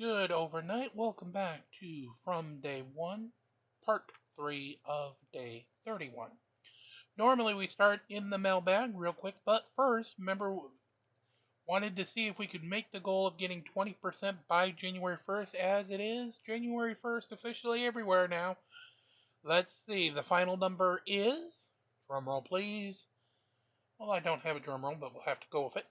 Good overnight. Welcome back to From Day 1, Part 3 of Day 31. Normally we start in the mailbag real quick, but first, remember, wanted to see if we could make the goal of getting 20% by January 1st, as it is January 1st officially everywhere now. Let's see, the final number is, drumroll please. Well, I don't have a drumroll, but we'll have to go with it.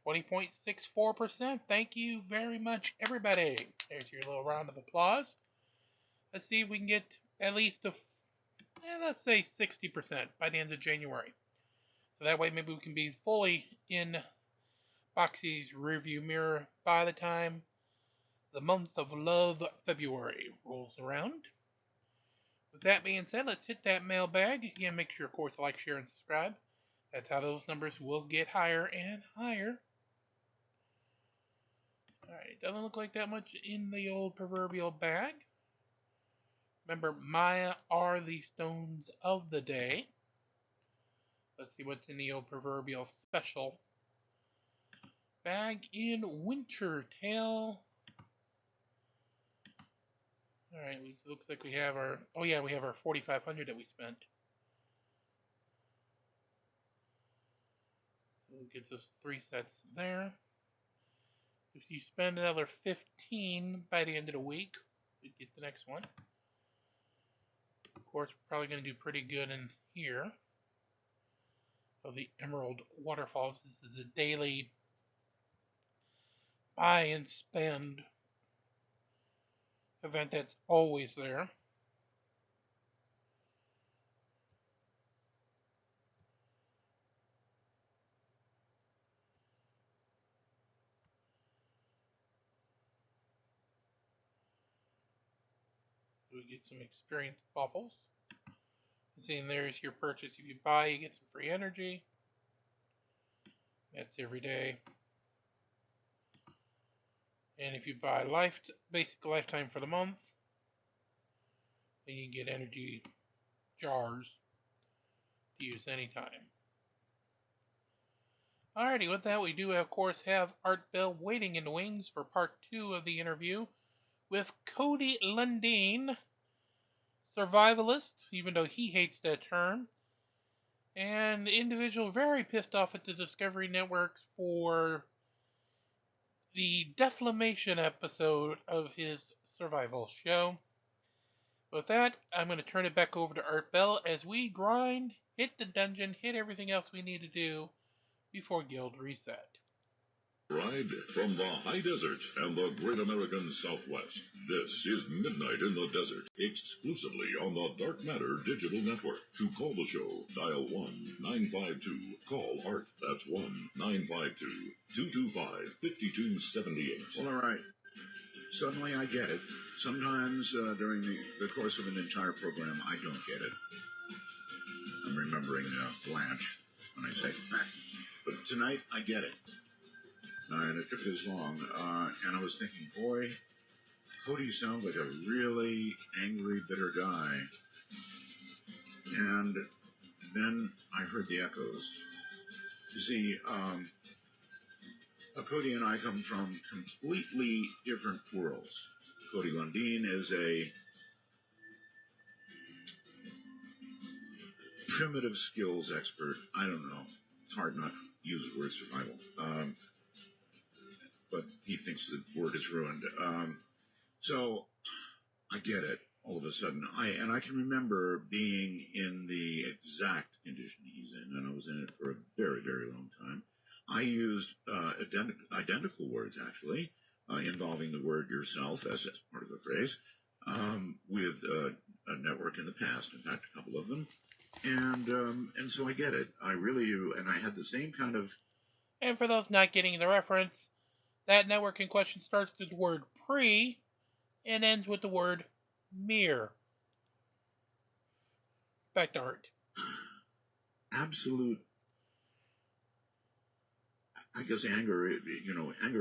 20.64%. Thank you very much, everybody. There's your little round of applause. Let's see if we can get at least let's say 60% by the end of January. So that way maybe we can be fully in Boxy's rearview mirror by the time the month of love, February, rolls around. With that being said, let's hit that mailbag. Again, make sure, of course, like, share, and subscribe. That's how those numbers will get higher and higher. Alright, doesn't look like that much in the old proverbial bag. Remember, Maya are the stones of the day. Let's see what's in the old proverbial special bag in Winter Tale. Alright, looks like we have our, we have our 4,500 that we spent. So it gets us 3 sets there. If you spend another 15 by the end of the week, we get the next one. Of course, we're probably going to do pretty good in here. So the Emerald Waterfalls, this is a daily buy and spend event that's always there. We get some experience bubbles. Seeing there's your purchase. If you buy, you get some free energy. That's every day. And if you buy basic lifetime for the month, then you get energy jars to use anytime. Alrighty, with that, we do, of course, have Art Bell waiting in the wings for part 2 of the interview with Cody Lundini, survivalist, even though he hates that term, and individual very pissed off at the Discovery Network for the defamation episode of his survival show. With that, I'm going to turn it back over to Art Bell as we grind, hit the dungeon, hit everything else we need to do before Guild Reset. Ride from the high desert and the great American Southwest. This is Midnight in the Desert, exclusively on the Dark Matter Digital Network. To call the show, dial 1-952. Call Art. That's 1-952-225-5278. Well, all right. Suddenly I get it. Sometimes during the course of an entire program, I don't get it. I'm remembering Blanche when I say that. But tonight, I get it. And it took this long. And I was thinking, boy, Cody sounds like a really angry, bitter guy. And then I heard the echoes. You see, Cody and I come from completely different worlds. Cody Lundini is a primitive skills expert. I don't know. It's hard not to use the word survival. But he thinks the word is ruined. So I get it all of a sudden. I can remember being in the exact condition he's in, and I was in it for a very, very long time. I used identical words, actually, involving the word yourself as part of the phrase, with a network in the past, in fact, a couple of them. And so I get it. I really do. And I had the same kind of... And for those not getting the reference, that network in question starts with the word pre and ends with the word mere. Back to Art. Absolute, I guess anger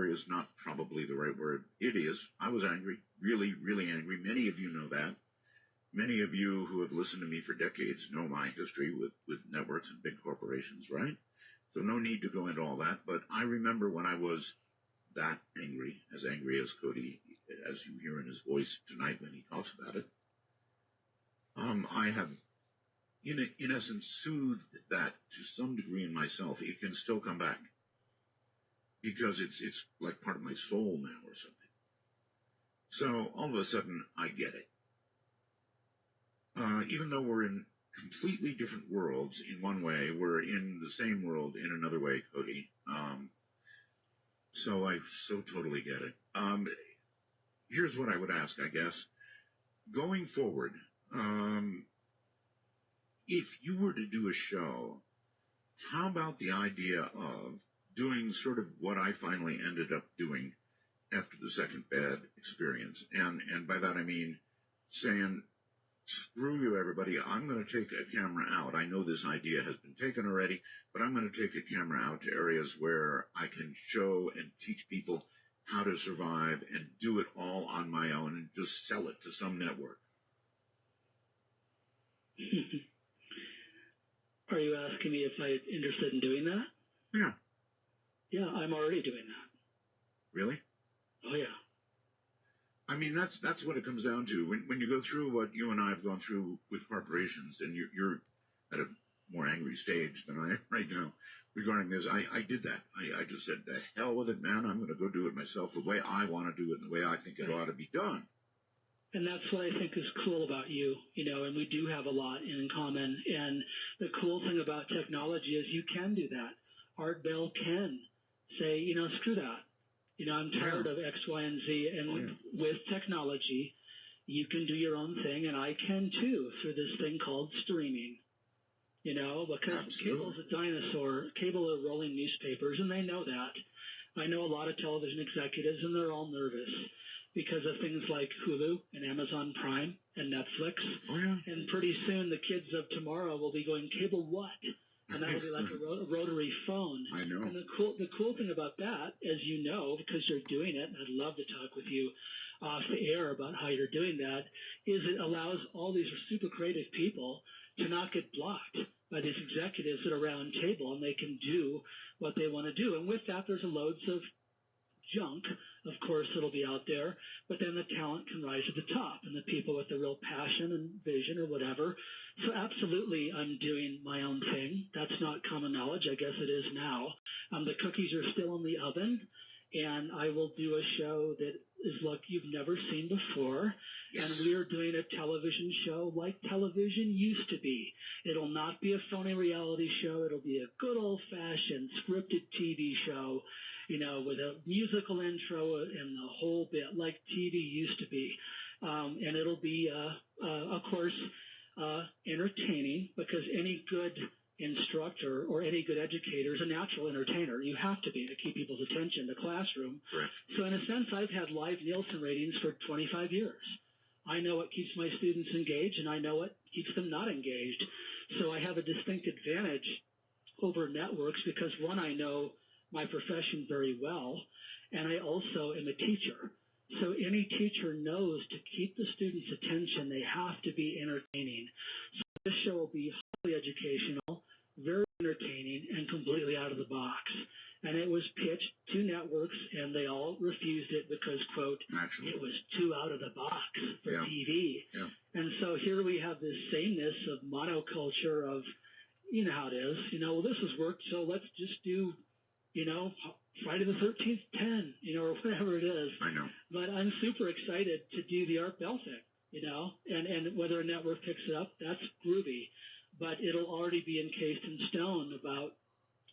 is not probably the right word. It is. I was angry, really, really angry. Many of you know that. Many of you who have listened to me for decades know my history with networks and big corporations, right? So no need to go into all that. But I remember when I was that angry as Cody, as you hear in his voice tonight when he talks about it. I have, in essence, soothed that to some degree in myself. It can still come back because it's like part of my soul now or something. So all of a sudden, I get it. Even though we're in completely different worlds in one way, we're in the same world in another way, Cody. So I so totally get it. Here's what I would ask, I guess. Going forward, if you were to do a show, how about the idea of doing sort of what I finally ended up doing after the second bad experience? And by that I mean saying, screw you, everybody. I'm going to take a camera out. I know this idea has been taken already, but I'm going to take a camera out to areas where I can show and teach people how to survive and do it all on my own and just sell it to some network. Are you asking me if I'm interested in doing that? Yeah. Yeah, I'm already doing that. Really? Oh, yeah. I mean, that's what it comes down to. When you go through what you and I have gone through with corporations, and you're at a more angry stage than I am right now regarding this, I did that. I just said, the hell with it, man. I'm going to go do it myself the way I want to do it and the way I think it ought to be done. And that's what I think is cool about you, and we do have a lot in common. And the cool thing about technology is you can do that. Art Bell can say, screw that. I'm tired of X, Y, and Z. And with technology, you can do your own thing, and I can too through this thing called streaming. Because cable's a dinosaur. Cable are rolling newspapers, and they know that. I know a lot of television executives, and they're all nervous because of things like Hulu and Amazon Prime and Netflix. Oh, yeah. And pretty soon the kids of tomorrow will be going, cable what? And that'll be like a rotary phone. I know. And the cool thing about that, as you know, because you're doing it, and I'd love to talk with you off the air about how you're doing that, is it allows all these super creative people to not get blocked by these executives that are round table, and they can do what they want to do. And with that, there's loads of junk, of course, that'll be out there, but then the talent can rise to the top, and the people with the real passion and vision or whatever. So absolutely, I'm doing my own thing. That's not common knowledge. I guess it is now. The cookies are still in the oven, and I will do a show that is like you've never seen before. Yes. And we are doing a television show like television used to be. It'll not be a phony reality show. It'll be a good old-fashioned scripted TV show, with a musical intro and the whole bit like TV used to be. And it'll be, of course, entertaining, because any good instructor or any good educator is a natural entertainer. You have to be to keep people's attention in the classroom. Right. So in a sense, I've had live Nielsen ratings for 25 years. I know what keeps my students engaged, and I know what keeps them not engaged. So I have a distinct advantage over networks because, one, I know my profession very well, and I also am a teacher. So any teacher knows to keep the students' attention, they have to be entertaining. So this show will be highly educational, very entertaining, and completely out of the box. And it was pitched to networks, and they all refused it because, quote, naturally, it was too out of the box for TV. Yeah. And so here we have this sameness of monoculture of, you know how it is, well, this has worked, so let's just do, Friday the 13th 10, or whatever it is. I know. But I'm super excited to do the Art Bell thing, and whether a network picks it up, that's groovy. But it'll already be encased in stone about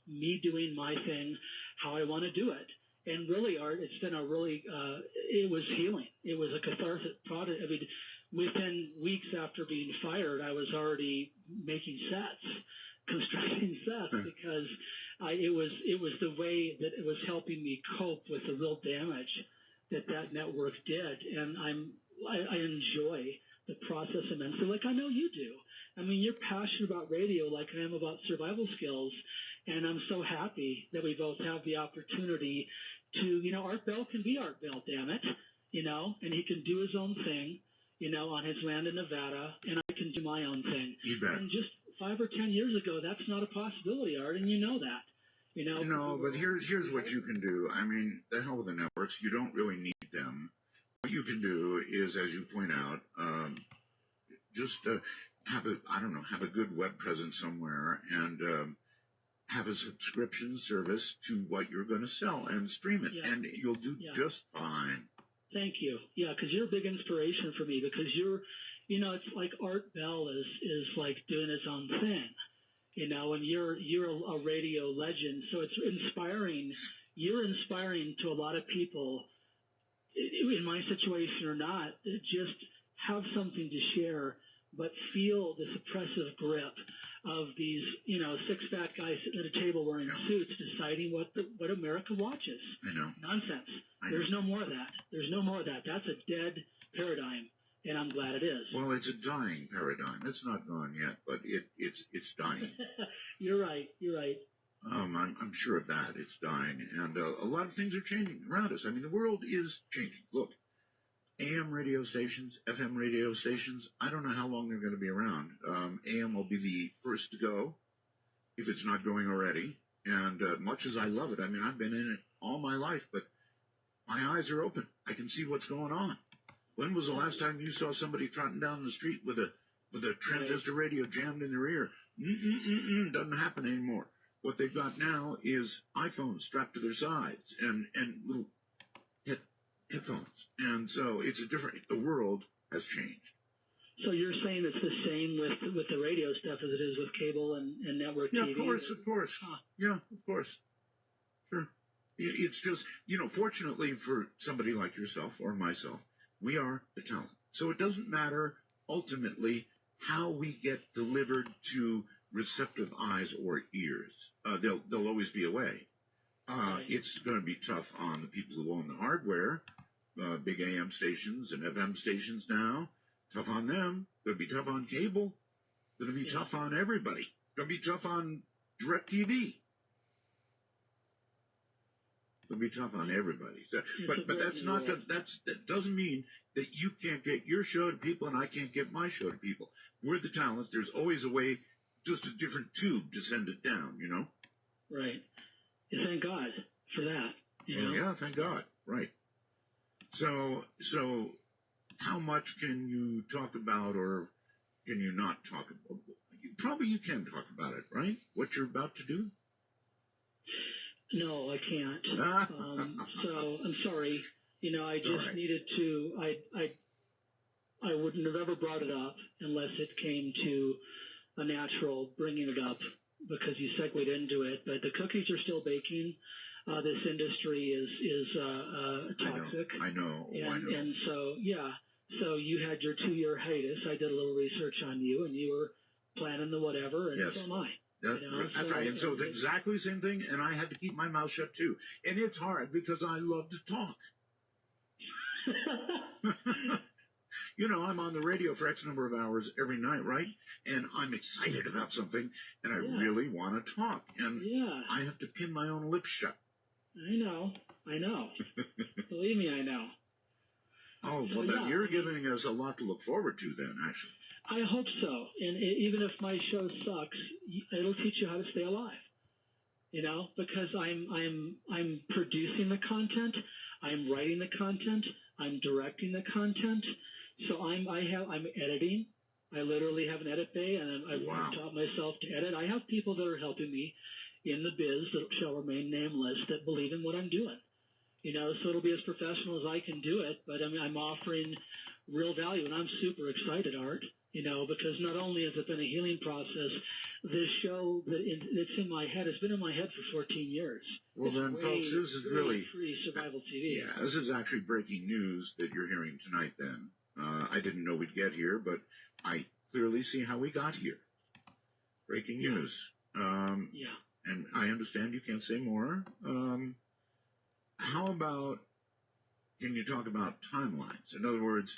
me doing my thing, how I want to do it. And really, Art, it's been it was healing. It was a cathartic product. I mean, within weeks after being fired, I was already making sets, constructing sets, because it was the way that it was helping me cope with the real damage that network did. And I enjoy the process immensely, like I know you do. I mean, you're passionate about radio like I am about survival skills, and I'm so happy that we both have the opportunity to, Art Bell can be Art Bell, damn it, and he can do his own thing, on his land in Nevada, and I can do my own thing. You bet. And just 5 or 10 years ago, that's not a possibility, Art, and you know that. No, but here's what you can do. I mean, the hell with the networks. You don't really need them. What you can do is, as you point out, just have a good web presence somewhere and have a subscription service to what you're going to sell and stream it, and you'll do just fine. Thank you. Yeah, because you're a big inspiration for me because it's like Art Bell is like doing his own thing. And you're a radio legend, so it's inspiring. You're inspiring to a lot of people in my situation or not, just have something to share, but feel this oppressive grip of these, six fat guys sitting at a table wearing suits deciding what America watches. I know. Nonsense. There's no more of that. There's no more of that. That's a dead paradigm. And I'm glad it is. Well, it's a dying paradigm. It's not gone yet, but it's dying. You're right. I'm sure of that. It's dying, and a lot of things are changing around us. I mean, the world is changing. Look, AM radio stations, FM radio stations. I don't know how long they're going to be around. AM will be the first to go, if it's not going already. And much as I love it, I mean, I've been in it all my life, but my eyes are open. I can see what's going on. When was the last time you saw somebody trotting down the street with a transistor radio jammed in their ear? Doesn't happen anymore. What they've got now is iPhones strapped to their sides and little headphones. And so it's the world has changed. So you're saying it's the same with the radio stuff as it is with cable and network TV? Yeah, of course. Huh. Yeah, of course. Sure. It's just, fortunately for somebody like yourself or myself, we are the talent. So it doesn't matter ultimately how we get delivered to receptive eyes or ears. There'll always be a way. It's going to be tough on the people who own the hardware, big AM stations and FM stations now. Tough on them. Going to be tough on cable. Going to be tough on everybody. Going to be tough on DirecTV. It'll be tough on everybody. So, but that's not that doesn't mean that you can't get your show to people and I can't get my show to people. We're the talents. There's always a way, just a different tube to send it down, Right. Yeah, thank God for that. Yeah, thank God. Right. So how much can you talk about or can you not talk about? You can talk about it, right? What you're about to do? No, I can't. So I'm sorry. I just needed to. I wouldn't have ever brought it up unless it came to a natural bringing it up because you segued into it. But the cookies are still baking. This industry is toxic. I know. And so So you had your 2-year hiatus. I did a little research on you, and you were planning the whatever, and so am I. That's right. And so it's exactly the same thing, and I had to keep my mouth shut too. And it's hard because I love to talk. I'm on the radio for X number of hours every night, right? And I'm excited about something, and I really want to talk. And I have to pin my own lips shut. I know. Believe me, I know. Oh, well, then you're giving us a lot to look forward to then, actually. I hope so. And even if my show sucks, it'll teach you how to stay alive. Because I'm producing the content, I'm writing the content, I'm directing the content. So I'm editing. I literally have an edit bay, and I've taught myself to edit. I have people that are helping me in the biz that shall remain nameless that believe in what I'm doing. So it'll be as professional as I can do it, but I'm offering real value, and I'm super excited, Art, because not only has it been a healing process, this show that's in my head has been in my head for 14 years. Well, then, folks, this is really free survival TV. Yeah, this is actually breaking news that you're hearing tonight then. I didn't know we'd get here, but I clearly see how we got here. Breaking news. And I understand you can't say more. How about, can you talk about timelines? In other words,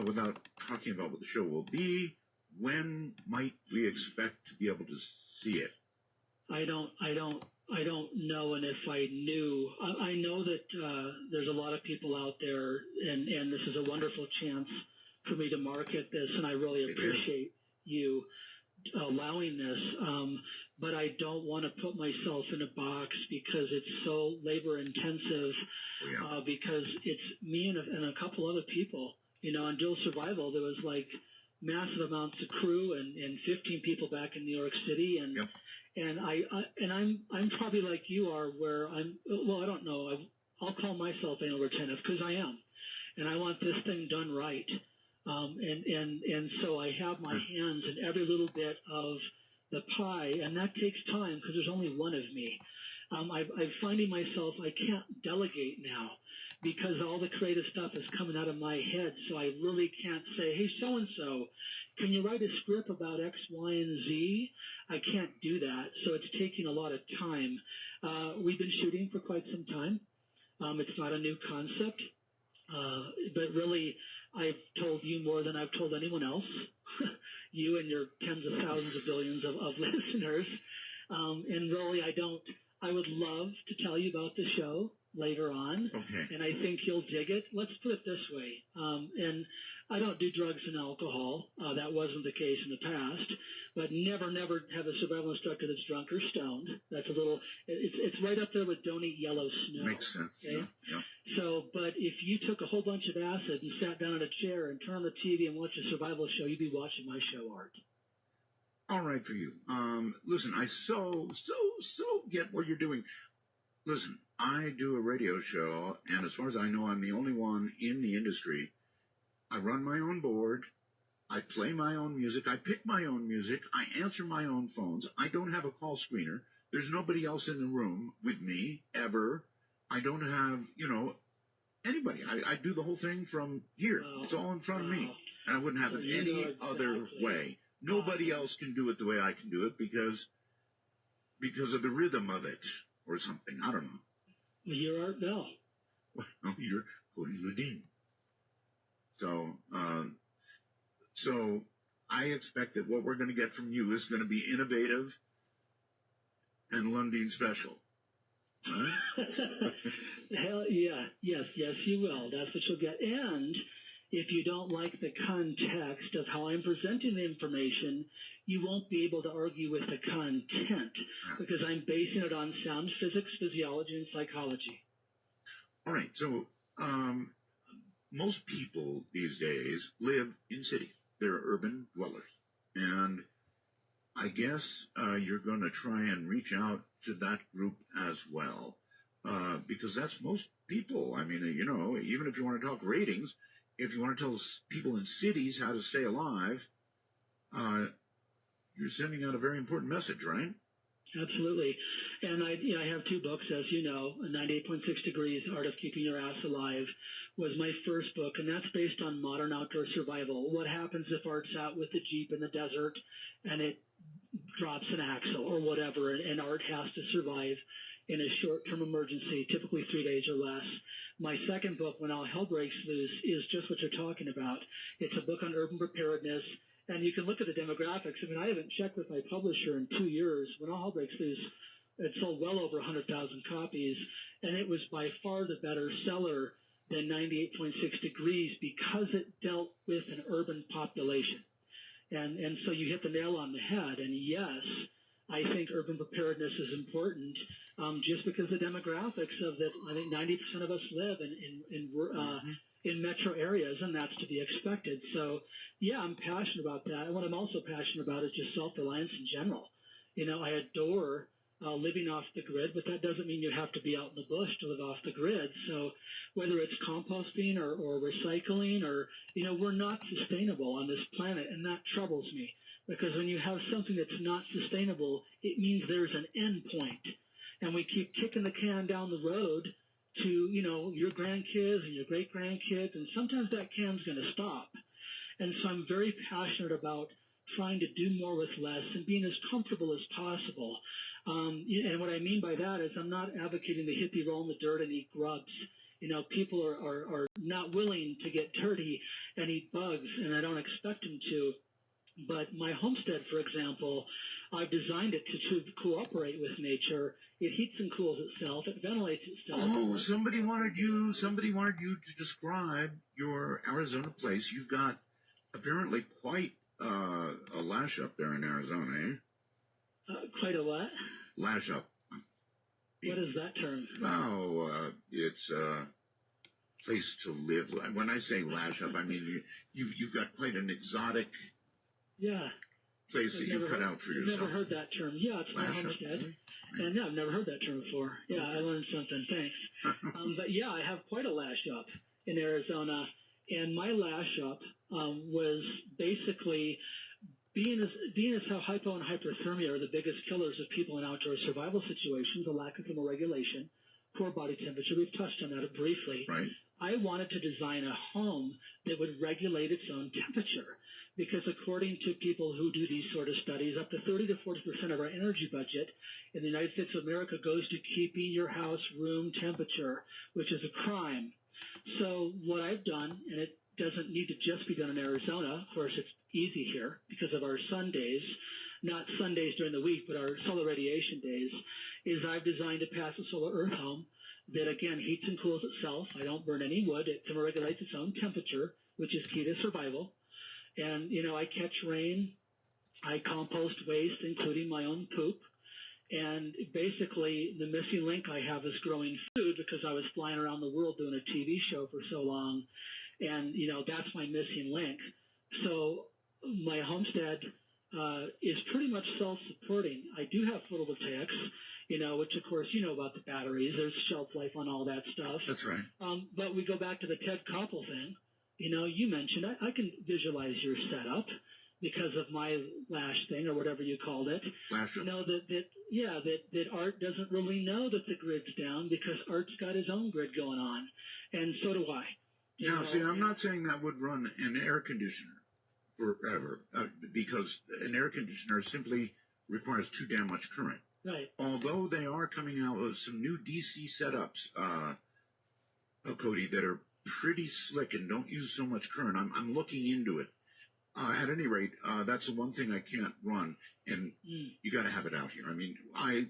without talking about what the show will be, when might we expect to be able to see it? I don't know, and if I knew, I know that there's a lot of people out there, and this is a wonderful chance for me to market this, and I really appreciate you allowing this. but I don't want to put myself in a box because it's so labor intensive. Because it's me and a couple other people. On Dual Survival, there was like massive amounts of crew and 15 people back in New York City, and I'm probably like you are, where I don't know. I'll call myself anal retentive because I am, and I want this thing done right. And so I have my hands in every little bit of the pie, and that takes time because there's only one of me. I'm finding myself, I can't delegate now because all the creative stuff is coming out of my head. So I really can't say, hey, so-and-so, can you write a script about X, Y, and Z? I can't do that. So it's taking a lot of time. We've been shooting for quite some time. It's not a new concept. But really, I've told you more than I've told anyone else. You and your tens of thousands of billions of listeners. And really, I would love to tell you about the show later on. Okay. And I think you'll dig it. Let's put it this way. And I don't do drugs and alcohol. That wasn't the case in the past. But never have a survival instructor that's drunk or stoned. That's it's right up there with don't eat yellow snow. Makes sense. Okay? Yeah. So, but if you took a whole bunch of acid and sat down in a chair and turned on the TV and watched a survival show, you'd be watching my show, Art. All right for you. Listen, I so get what you're doing. Listen, I do a radio show, and as far as I know, I'm the only one in the industry. I run my own board. I play my own music. I pick my own music. I answer my own phones. I don't have a call screener. There's nobody else in the room with me, ever. I don't have, anybody. I do the whole thing from here. It's all in front of me. And I wouldn't have it any other way. Nobody else can do it the way I can do it because of the rhythm of it or something. I don't know. Well, you're Art Bell. Well, you're Cody Lundini. So I expect that what we're going to get from you is going to be innovative and Lundin special. Right? Hell yeah. Yes, you will. That's what you'll get. And if you don't like the context of how I'm presenting the information, you won't be able to argue with the content because I'm basing it on sound physics, physiology, and psychology. All right. So most people these days live in cities. They're urban dwellers. And I guess you're going to try and reach out to that group as well because that's most people. I mean, even if you want to talk ratings, if you want to tell people in cities how to stay alive, you're sending out a very important message, right? Absolutely. And I have two books, as you know. 98.6 Degrees, Art of Keeping Your Ass Alive was my first book, and that's based on modern outdoor survival. What happens if Art's out with the Jeep in the desert and it drops an axle or whatever, and Art has to survive in a short-term emergency, typically 3 days or less. My second book, When All Hell Breaks Loose, is just what you're talking about. It's a book on urban preparedness, and you can look at the demographics. I mean, I haven't checked with my publisher in 2 years. When All Hell Breaks Loose, it sold well over 100,000 copies, and it was by far the better seller than 98.6 Degrees because it dealt with an urban population. And so you hit the nail on the head. And yes, I think urban preparedness is important just because the demographics of that. I think 90% of us live in metro areas, and that's to be expected. So, yeah, I'm passionate about that. And what I'm also passionate about is just self-reliance in general. I adore living off the grid, but that doesn't mean you have to be out in the bush to live off the grid. So whether it's composting or recycling or, we're not sustainable on this planet, and that troubles me because when you have something that's not sustainable, it means there's an end point. And we keep kicking the can down the road to, your grandkids and your great-grandkids, and sometimes that can's going to stop. And so I'm very passionate about trying to do more with less and being as comfortable as possible. And what I mean by that is I'm not advocating the hippie roll in the dirt and eat grubs. People are not willing to get dirty and eat bugs, and I don't expect them to. But my homestead, for example, I've designed it to cooperate with nature. It heats and cools itself. It ventilates itself. Oh, somebody wanted you to describe your Arizona place. You've got apparently quite a lash up there in Arizona, eh? Quite a what? Lash up. What is that term? Oh, it's a place to live. When I say lash up, I mean you've got quite an exotic place that you cut out for yourself. I've never heard that term. Yeah, it's my homestead. And yeah, I've never heard that term before. Yeah, I learned something. Thanks. But yeah, I have quite a lash up in Arizona, and my lash up was basically being as how hypo and hyperthermia are the biggest killers of people in outdoor survival situations, the lack of thermoregulation, poor body temperature. We've touched on that briefly. Right. I wanted to design a home that would regulate its own temperature, because according to people who do these sort of studies, up to 30 to 40% of our energy budget in the United States of America goes to keeping your house room temperature, which is a crime. So what I've done, and it doesn't need to just be done in Arizona, of course it's easy here because of our sun days, not Sundays during the week, but our solar radiation days, is I've designed a passive solar earth home that, again, heats and cools itself. I don't burn any wood. It thermoregulates its own temperature, which is key to survival. And, I catch rain. I compost waste, including my own poop. And basically, the missing link I have is growing food, because I was flying around the world doing a TV show for so long. And, that's my missing link. So my homestead is pretty much self-supporting. I do have photovoltaics, which of course you know about the batteries. There's shelf life on all that stuff. That's right. But we go back to the Ted Koppel thing. You mentioned I can visualize your setup because of my lash thing or whatever you called it. Lash up. That Art doesn't really know that the grid's down, because Art's got his own grid going on, and so do I. Now, see, I'm not saying that would run an air conditioner forever, because an air conditioner simply requires too damn much current. Right. Although they are coming out with some new DC setups, Cody, that are pretty slick and don't use so much current. I'm looking into it. At any rate, that's the one thing I can't run, and you got to have it out here. I mean,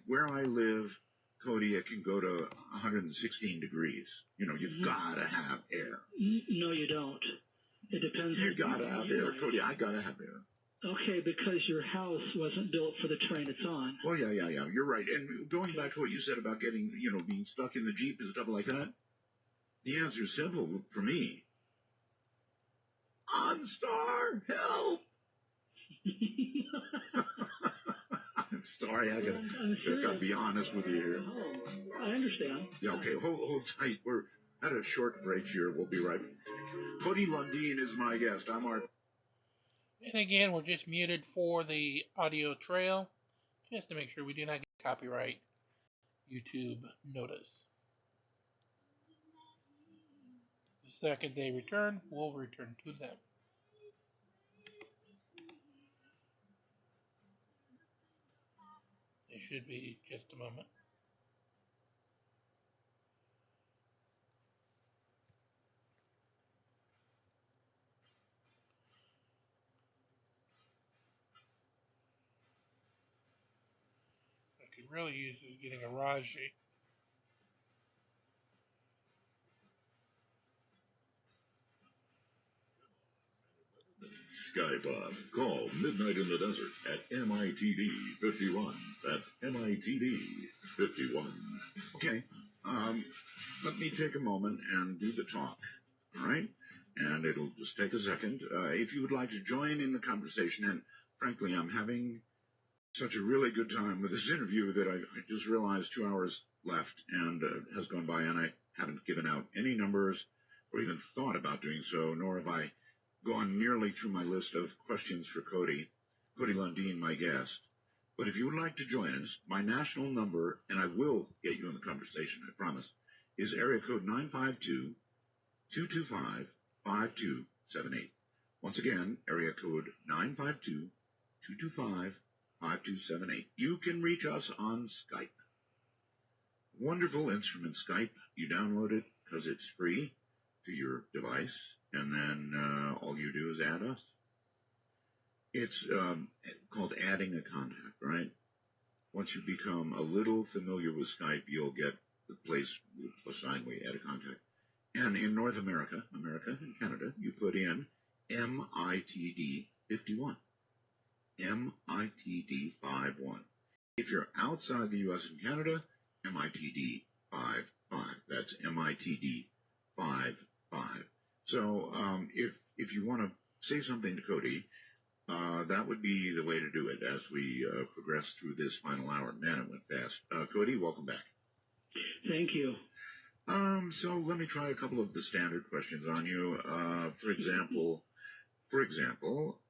where I live, Cody, it can go to 116 degrees. You've got to have air. No, you don't. It depends. You got to have air, Cody. I got to have air. Okay, because your house wasn't built for the terrain it's on. Well, yeah. You're right. And going back to what you said about getting, being stuck in the Jeep and stuff like that, the answer is simple for me. OnStar, help! I'm sorry, I gotta be honest with you here. Oh, I understand. Yeah, okay, hold tight. We're at a short break here. We'll be right back. Cody Lundini is my guest. I'm Art. And again, we're just muted for the audio trail, just to make sure we do not get copyright YouTube notice. The second they return, we'll return to them. It should be just a moment. What I could really use is getting a Raji. Skybob. Call Midnight in the Desert at MITD 51. That's MITD 51. Okay. Let me take a moment and do the talk. All right? And it'll just take a second. If you would like to join in the conversation, and frankly, I'm having such a really good time with this interview that I just realized 2 hours left and has gone by, and I haven't given out any numbers or even thought about doing so, nor have I gone nearly through my list of questions for Cody Lundini, my guest. But if you would like to join us, my national number, and I will get you in the conversation, I promise, is area code 952-225-5278. Once again, area code 952-225-5278. You can reach us on Skype. Wonderful instrument, Skype. You download it because it's free to your device, and then all you do is add us. It's called adding a contact, right? Once you become a little familiar with Skype, you'll get the place assigned where you add a contact. And in North America, and Canada, you put in MITD 51. MITD 51. If you're outside the U.S. and Canada, MITD 55. That's MITD 55. So if you want to say something to Cody, that would be the way to do it as we progress through this final hour. Man, it went fast. Cody, welcome back. Thank you. So let me try a couple of the standard questions on you. For example,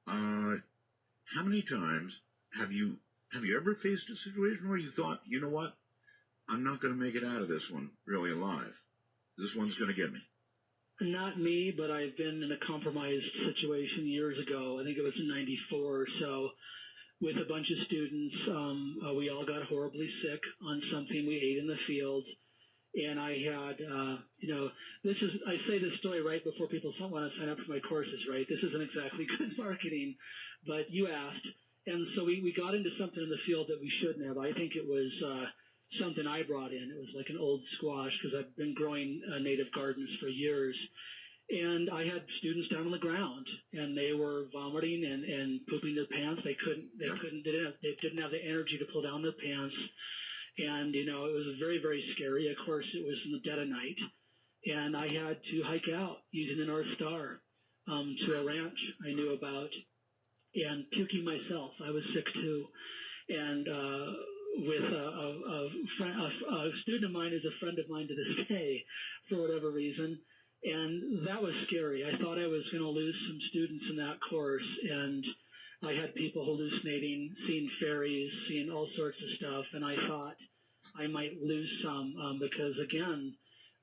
how many times have you ever faced a situation where you thought, you know what, I'm not going to make it out of this one really alive. This one's going to get me. Not me, but I've been in a compromised situation years ago. I think it was in '94 or so, with a bunch of students. We all got horribly sick on something we ate in the field. And I had, I say this story right before people want to sign up for my courses, right? This isn't exactly good marketing, but you asked. And so we got into something in the field that we shouldn't have. I think it was something I brought in. It was like an old squash, because I've been growing native gardens for years. And I had students down on the ground, and they were vomiting and pooping their pants. They didn't have the energy to pull down their pants. And, it was very, very scary. Of course, it was in the dead of night. And I had to hike out using the North Star to a ranch I knew about, and puking myself. I was sick too. And with a student of mine is a friend of mine to this day for whatever reason. And that was scary. I thought I was going to lose some students in that course. And I had people hallucinating, seeing fairies, seeing all sorts of stuff, and I thought I might lose some because, again,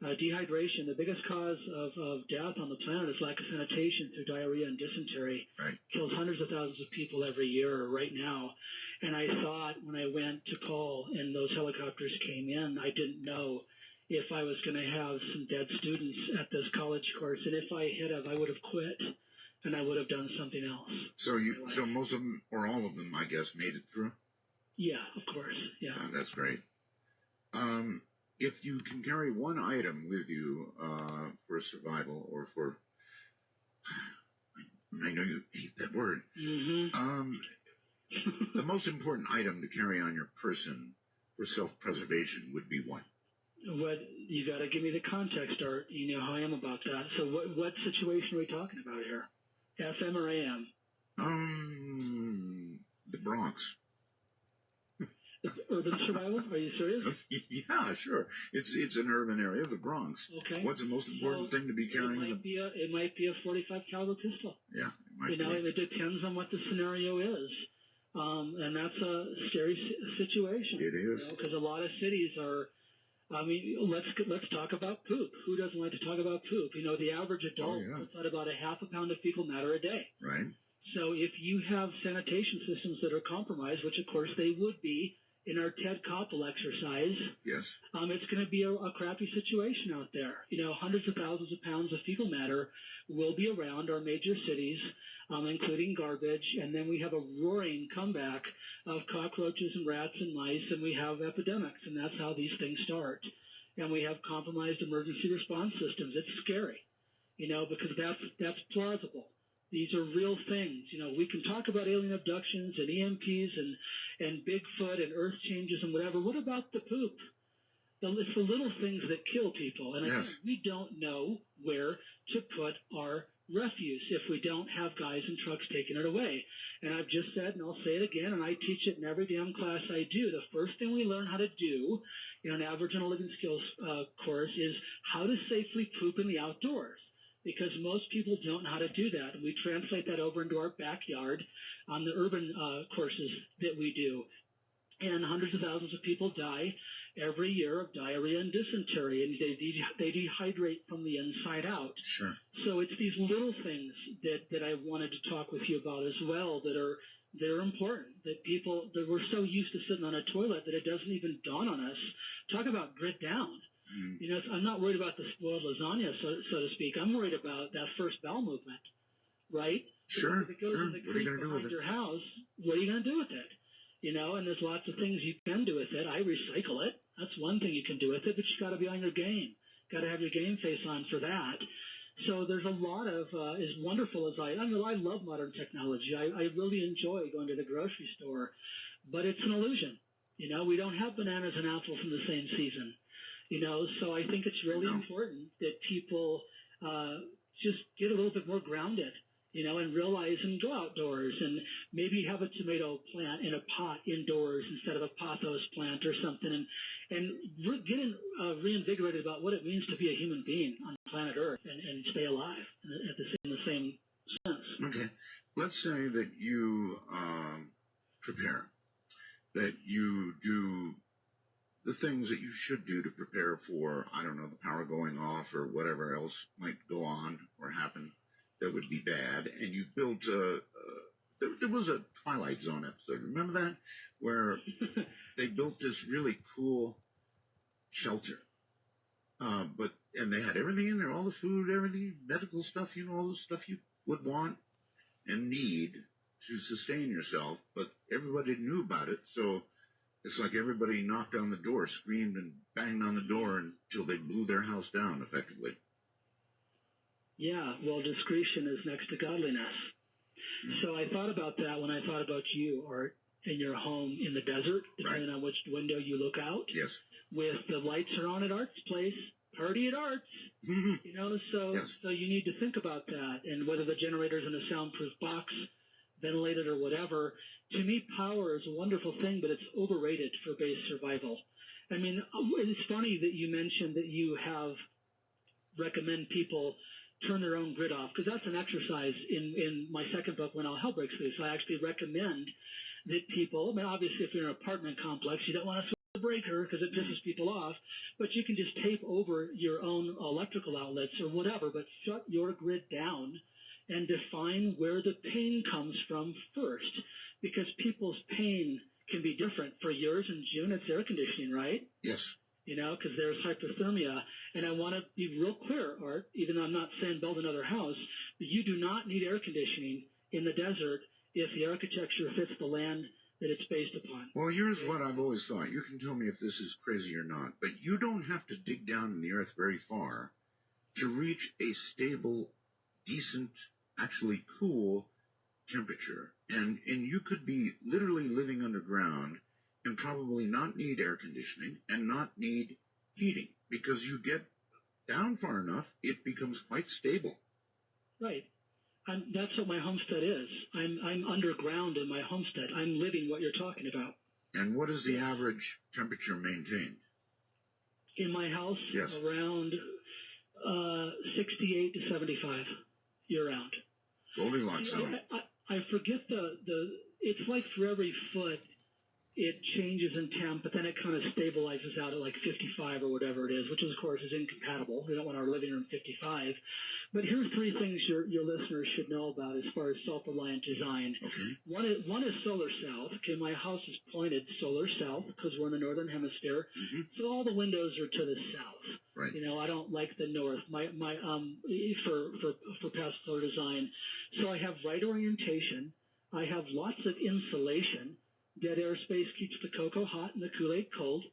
dehydration, the biggest cause of death on the planet is lack of sanitation through diarrhea and dysentery. Right. Kills hundreds of thousands of people every year right now. And I thought when I went to call and those helicopters came in, I didn't know if I was going to have some dead students at this college course. And if I had I would have quit. And I would have done something else. So most of them, or all of them, I guess, made it through? Yeah, of course. Yeah. Oh, that's great. If you can carry one item with you for survival, or for, I know you hate that word. Mm-hmm. The most important item to carry on your person for self-preservation would be what? What you got to give me the context, Art. You know how I am about that. So what situation are we talking about here? FM or AM? The Bronx. Urban survival? Are you serious? Yeah, sure. It's an urban area, the Bronx. Okay. What's the most important thing to be carrying? It might be a 45 caliber pistol. Yeah, it might be. It depends on what the scenario is, and that's a scary situation. It is, because a lot of cities are. I mean, let's talk about poop. Who doesn't like to talk about poop? The average adult puts out about a half a pound of fecal matter a day. Right. So if you have sanitation systems that are compromised, which of course they would be in our Ted Koppel exercise, yes, it's going to be a crappy situation out there. Hundreds of thousands of pounds of fecal matter will be around our major cities, including garbage, and then we have a roaring comeback of cockroaches and rats and mice, and we have epidemics, and that's how these things start. And we have compromised emergency response systems. It's scary, because that's plausible. These are real things. We can talk about alien abductions and EMPs and Bigfoot and Earth changes and whatever. What about the poop? It's the little things that kill people. And yes, we don't know where to put our refuse if we don't have guys in trucks taking it away. And I've just said, and I'll say it again, and I teach it in every damn class I do, the first thing we learn how to do in an average and a living skills course is how to safely poop in the outdoors. Because most people don't know how to do that. And we translate that over into our backyard on the urban courses that we do. And hundreds of thousands of people die every year of diarrhea and dysentery, and they dehydrate from the inside out. Sure. So it's these little things that I wanted to talk with you about as well that are important, that we're so used to sitting on a toilet that it doesn't even dawn on us. Talk about grit down. I'm not worried about the spoiled lasagna, so to speak. I'm worried about that first bowel movement, right? Sure. If it goes in the creek behind your house, what are you going to do with it? And there's lots of things you can do with it. I recycle it. That's one thing you can do with it, but you got to be on your game. Got to have your game face on for that. So there's a lot of, as wonderful as I love modern technology. I really enjoy going to the grocery store, but it's an illusion. You know, we don't have bananas and apples in the same season. You know, so I think it's really important that people just get a little bit more grounded, you know, and realize and go outdoors and maybe have a tomato plant in a pot indoors instead of a pothos plant or something, and get reinvigorated about what it means to be a human being on planet Earth and stay alive in the same sense. Okay. Let's say that you prepare, that you do the things that you should do to prepare for, I don't know, the power going off or whatever else might go on or happen that would be bad. And you built there was a Twilight Zone episode. Remember that? Where they built this really cool shelter. And they had everything in there, all the food, everything, medical stuff, you know, all the stuff you would want and need to sustain yourself. But everybody knew about it, so it's like everybody knocked on the door, screamed and banged on the door until they blew their house down, effectively. Yeah, well, discretion is next to godliness. So I thought about that when I thought about you, Art, in your home in the desert, depending on which window you look out. Yes. With the lights are on at Art's place, party at Art's. You know, so you need to think about that, and whether the generator's in a soundproof box, ventilated or whatever. To me, power is a wonderful thing, but it's overrated for base survival. I mean, it's funny that you mentioned that you recommend people turn their own grid off, because that's an exercise in my second book, When All Hell Breaks Loose. I actually recommend that people, I mean, obviously if you're in an apartment complex, you don't want to switch the breaker because it pisses people off, but you can just tape over your own electrical outlets or whatever, but shut your grid down and define where the pain comes from first, because people's pain can be different. For yours in June, it's air conditioning, right? Yes. You know, because there's hypothermia. And I want to be real clear, Art, even though I'm not saying build another house, but you do not need air conditioning in the desert if the architecture fits the land that it's based upon. Well, here's what I've always thought. You can tell me if this is crazy or not, but you don't have to dig down in the earth very far to reach a stable, decent, actually cool temperature. And you could be literally living underground and probably not need air conditioning and not need heating, because you get down far enough, it becomes quite stable. Right. That's what my homestead is. I'm underground in my homestead. I'm living what you're talking about. And what is the average temperature maintained? In my house, yes, around 68 to 75 year-round. Goldilocks zone. I forget it's like for every foot it changes in temp, but then it kind of stabilizes out at like 55 or whatever it is, which of course is incompatible. We don't want our living room 55. But here's three things your listeners should know about as far as self-reliant design. Okay. One is solar south. Okay, my house is pointed solar south because we're in the northern hemisphere, so all the windows are to the south. Right. You know, I don't like the north. For past solar design, so I have right orientation. I have lots of insulation. Dead air space keeps the cocoa hot and the Kool-Aid cold.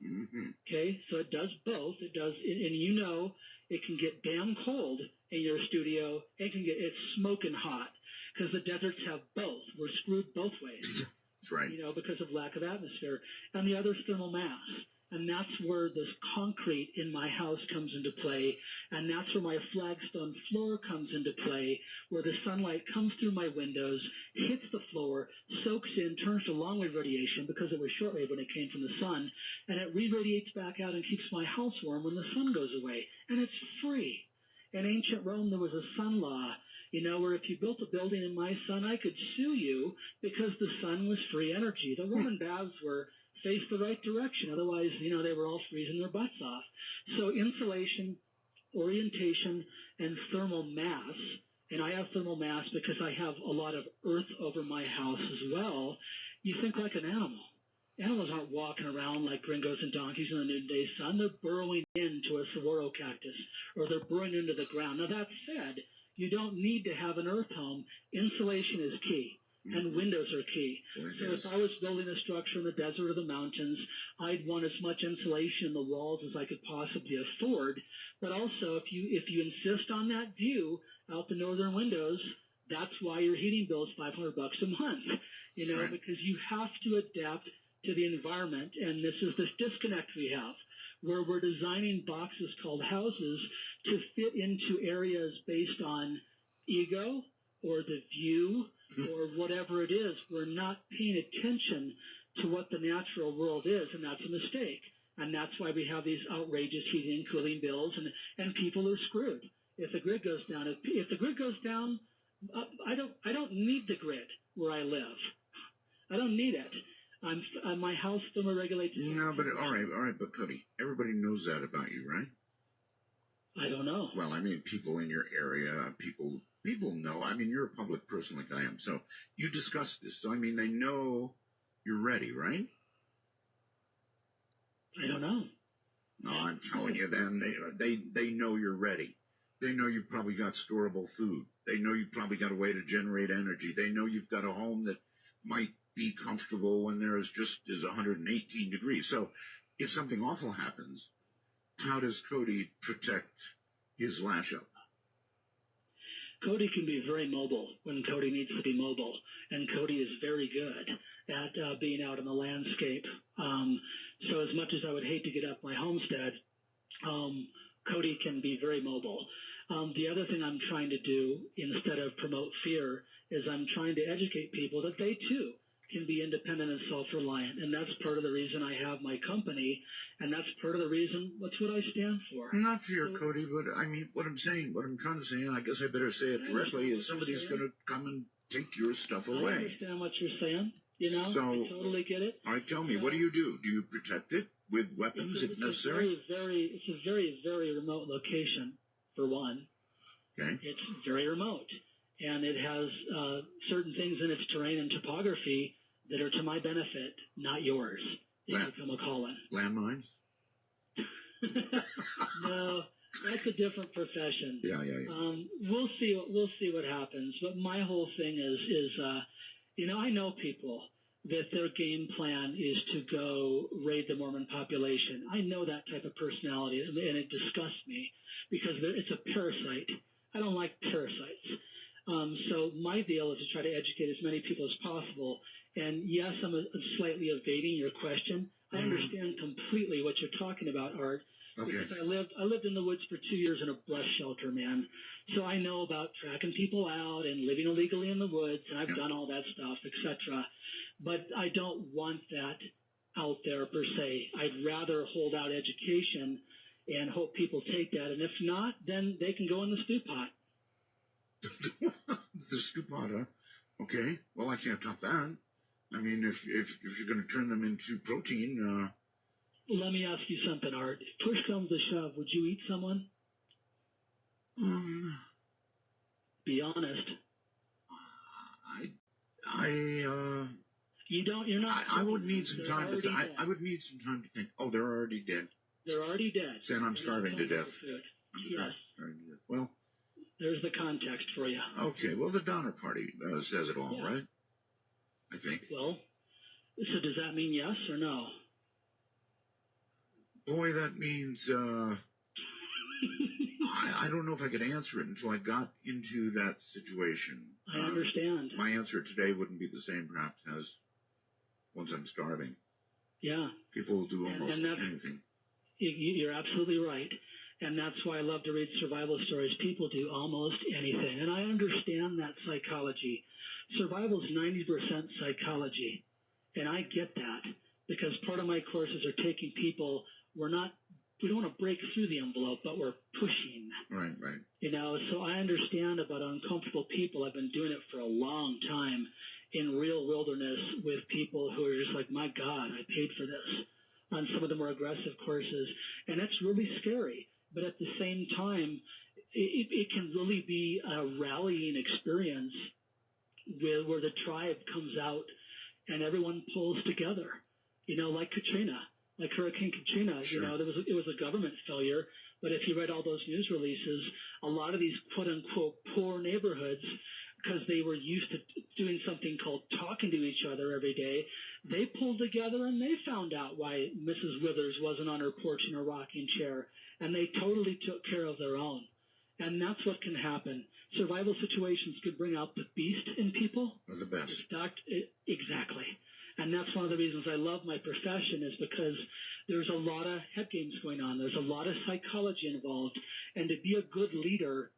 Okay, so it does both. It does, and you know, it can get damn cold in your studio. It's smoking hot because the deserts have both. We're screwed both ways. That's right. You know, because of lack of atmosphere. And the other is thermal mass. And that's where this concrete in my house comes into play. And that's where my flagstone floor comes into play, where the sunlight comes through my windows, hits the floor, soaks in, turns to long-wave radiation because it was short-wave when it came from the sun, and it re-radiates back out and keeps my house warm when the sun goes away. And it's free. In ancient Rome, there was a sun law, you know, where if you built a building in my sun, I could sue you because the sun was free energy. The Roman baths were faced the right direction. Otherwise, you know, they were all freezing their butts off. So insulation, orientation, and thermal mass, and I have thermal mass because I have a lot of earth over my house as well. You think like an animal. Animals aren't walking around like gringos and donkeys in the noonday sun. They're burrowing into a saguaro cactus, or they're burrowing into the ground. Now, that said, you don't need to have an earth home. Insulation is key. And windows are key. So if I was building a structure in the desert or the mountains, I'd want as much insulation in the walls as I could possibly afford. But also, if you insist on that view out the northern windows, that's why your heating bill is $500 a month. You know, because you have to adapt to the environment, and this is this disconnect we have, where we're designing boxes called houses to fit into areas based on ego or the view or whatever it is. We're not paying attention to what the natural world is, and that's a mistake. And that's why we have these outrageous heating and cooling bills, and people are screwed. If the grid goes down, if the grid goes down, I don't need the grid where I live. I don't need it. My house thermoregulates. No, but all right, but Cody, everybody knows that about you, right? I don't know. Well, I mean, people in your area, people know. I mean, you're a public person like I am, so you discuss this. So I mean, they know you're ready, right? I don't know. No, I'm telling you, then they know you're ready. They know you've probably got storable food. They know you've probably got a way to generate energy. They know you've got a home that might be comfortable when there is just 118 degrees. So if something awful happens, how does Cody protect his lash up? Cody can be very mobile when Cody needs to be mobile, and Cody is very good at being out in the landscape. So as much as I would hate to get up my homestead, Cody can be very mobile. The other thing I'm trying to do, instead of promote fear, is I'm trying to educate people that they too can be independent and self-reliant. And that's part of the reason I have my company, and that's part of the reason, that's what I stand for. Not fear, Cody, but I mean, what I'm trying to say, and I guess I better say it directly, is somebody's going to come and take your stuff away. I understand what you're saying. You know, so, I totally get it. All right, tell me, what do? Do you protect it with weapons if necessary? It's a very, very remote location, for one. Okay. It's very remote, and it has certain things in its terrain and topography that are to my benefit, not yours, if you come a-calling. Landmines? No, that's a different profession. Yeah. We'll see what happens. But my whole thing is I know people that their game plan is to go raid the Mormon population. I know that type of personality, and it disgusts me because it's a parasite. I don't like parasites. So my deal is to try to educate as many people as possible. And yes, I'm slightly evading your question. I understand completely what you're talking about, Art. Okay. Because I lived in the woods for 2 years in a brush shelter, man. So I know about tracking people out and living illegally in the woods, and I've done all that stuff, etc. But I don't want that out there per se. I'd rather hold out education and hope people take that. And if not, then they can go in the stew pot. The stew pot, huh? Okay. Well, I can't top that. I mean, if you're going to turn them into protein. Let me ask you something, Art. If push comes to shove, would you eat someone? Be honest. You don't. You're not. I would need some time to think. I would need some time to think. Oh, they're already dead. They're already dead. Then I'm starving to death. Yes. Well, there's the context for you. Okay. Well, the Donner Party says it all, right? I think. Well, so does that mean yes or no? Boy, that means I don't know if I could answer it until I got into that situation. I understand. My answer today wouldn't be the same, perhaps, as once I'm starving. Yeah. People will do almost anything. You're absolutely right. And that's why I love to read survival stories. People do almost anything. And I understand that psychology. Survival is 90% psychology. And I get that because part of my courses are taking people, we don't want to break through the envelope, but we're pushing. Right. So I understand about uncomfortable people. I've been doing it for a long time in real wilderness with people who are just like, my God, I paid for this on some of the more aggressive courses. And that's really scary. But at the same time, it can really be a rallying experience where the tribe comes out and everyone pulls together, like Katrina, like Hurricane Katrina. Sure. It was a government failure. But if you read all those news releases, a lot of these quote-unquote poor neighborhoods, because they were used to doing something called talking to each other every day, they pulled together and they found out why Mrs. Withers wasn't on her porch in a rocking chair, and they totally took care of their own. And that's what can happen. Survival situations could bring out the beast in people. Or the best. Exactly. And that's one of the reasons I love my profession, is because there's a lot of head games going on. There's a lot of psychology involved. And to be a good leader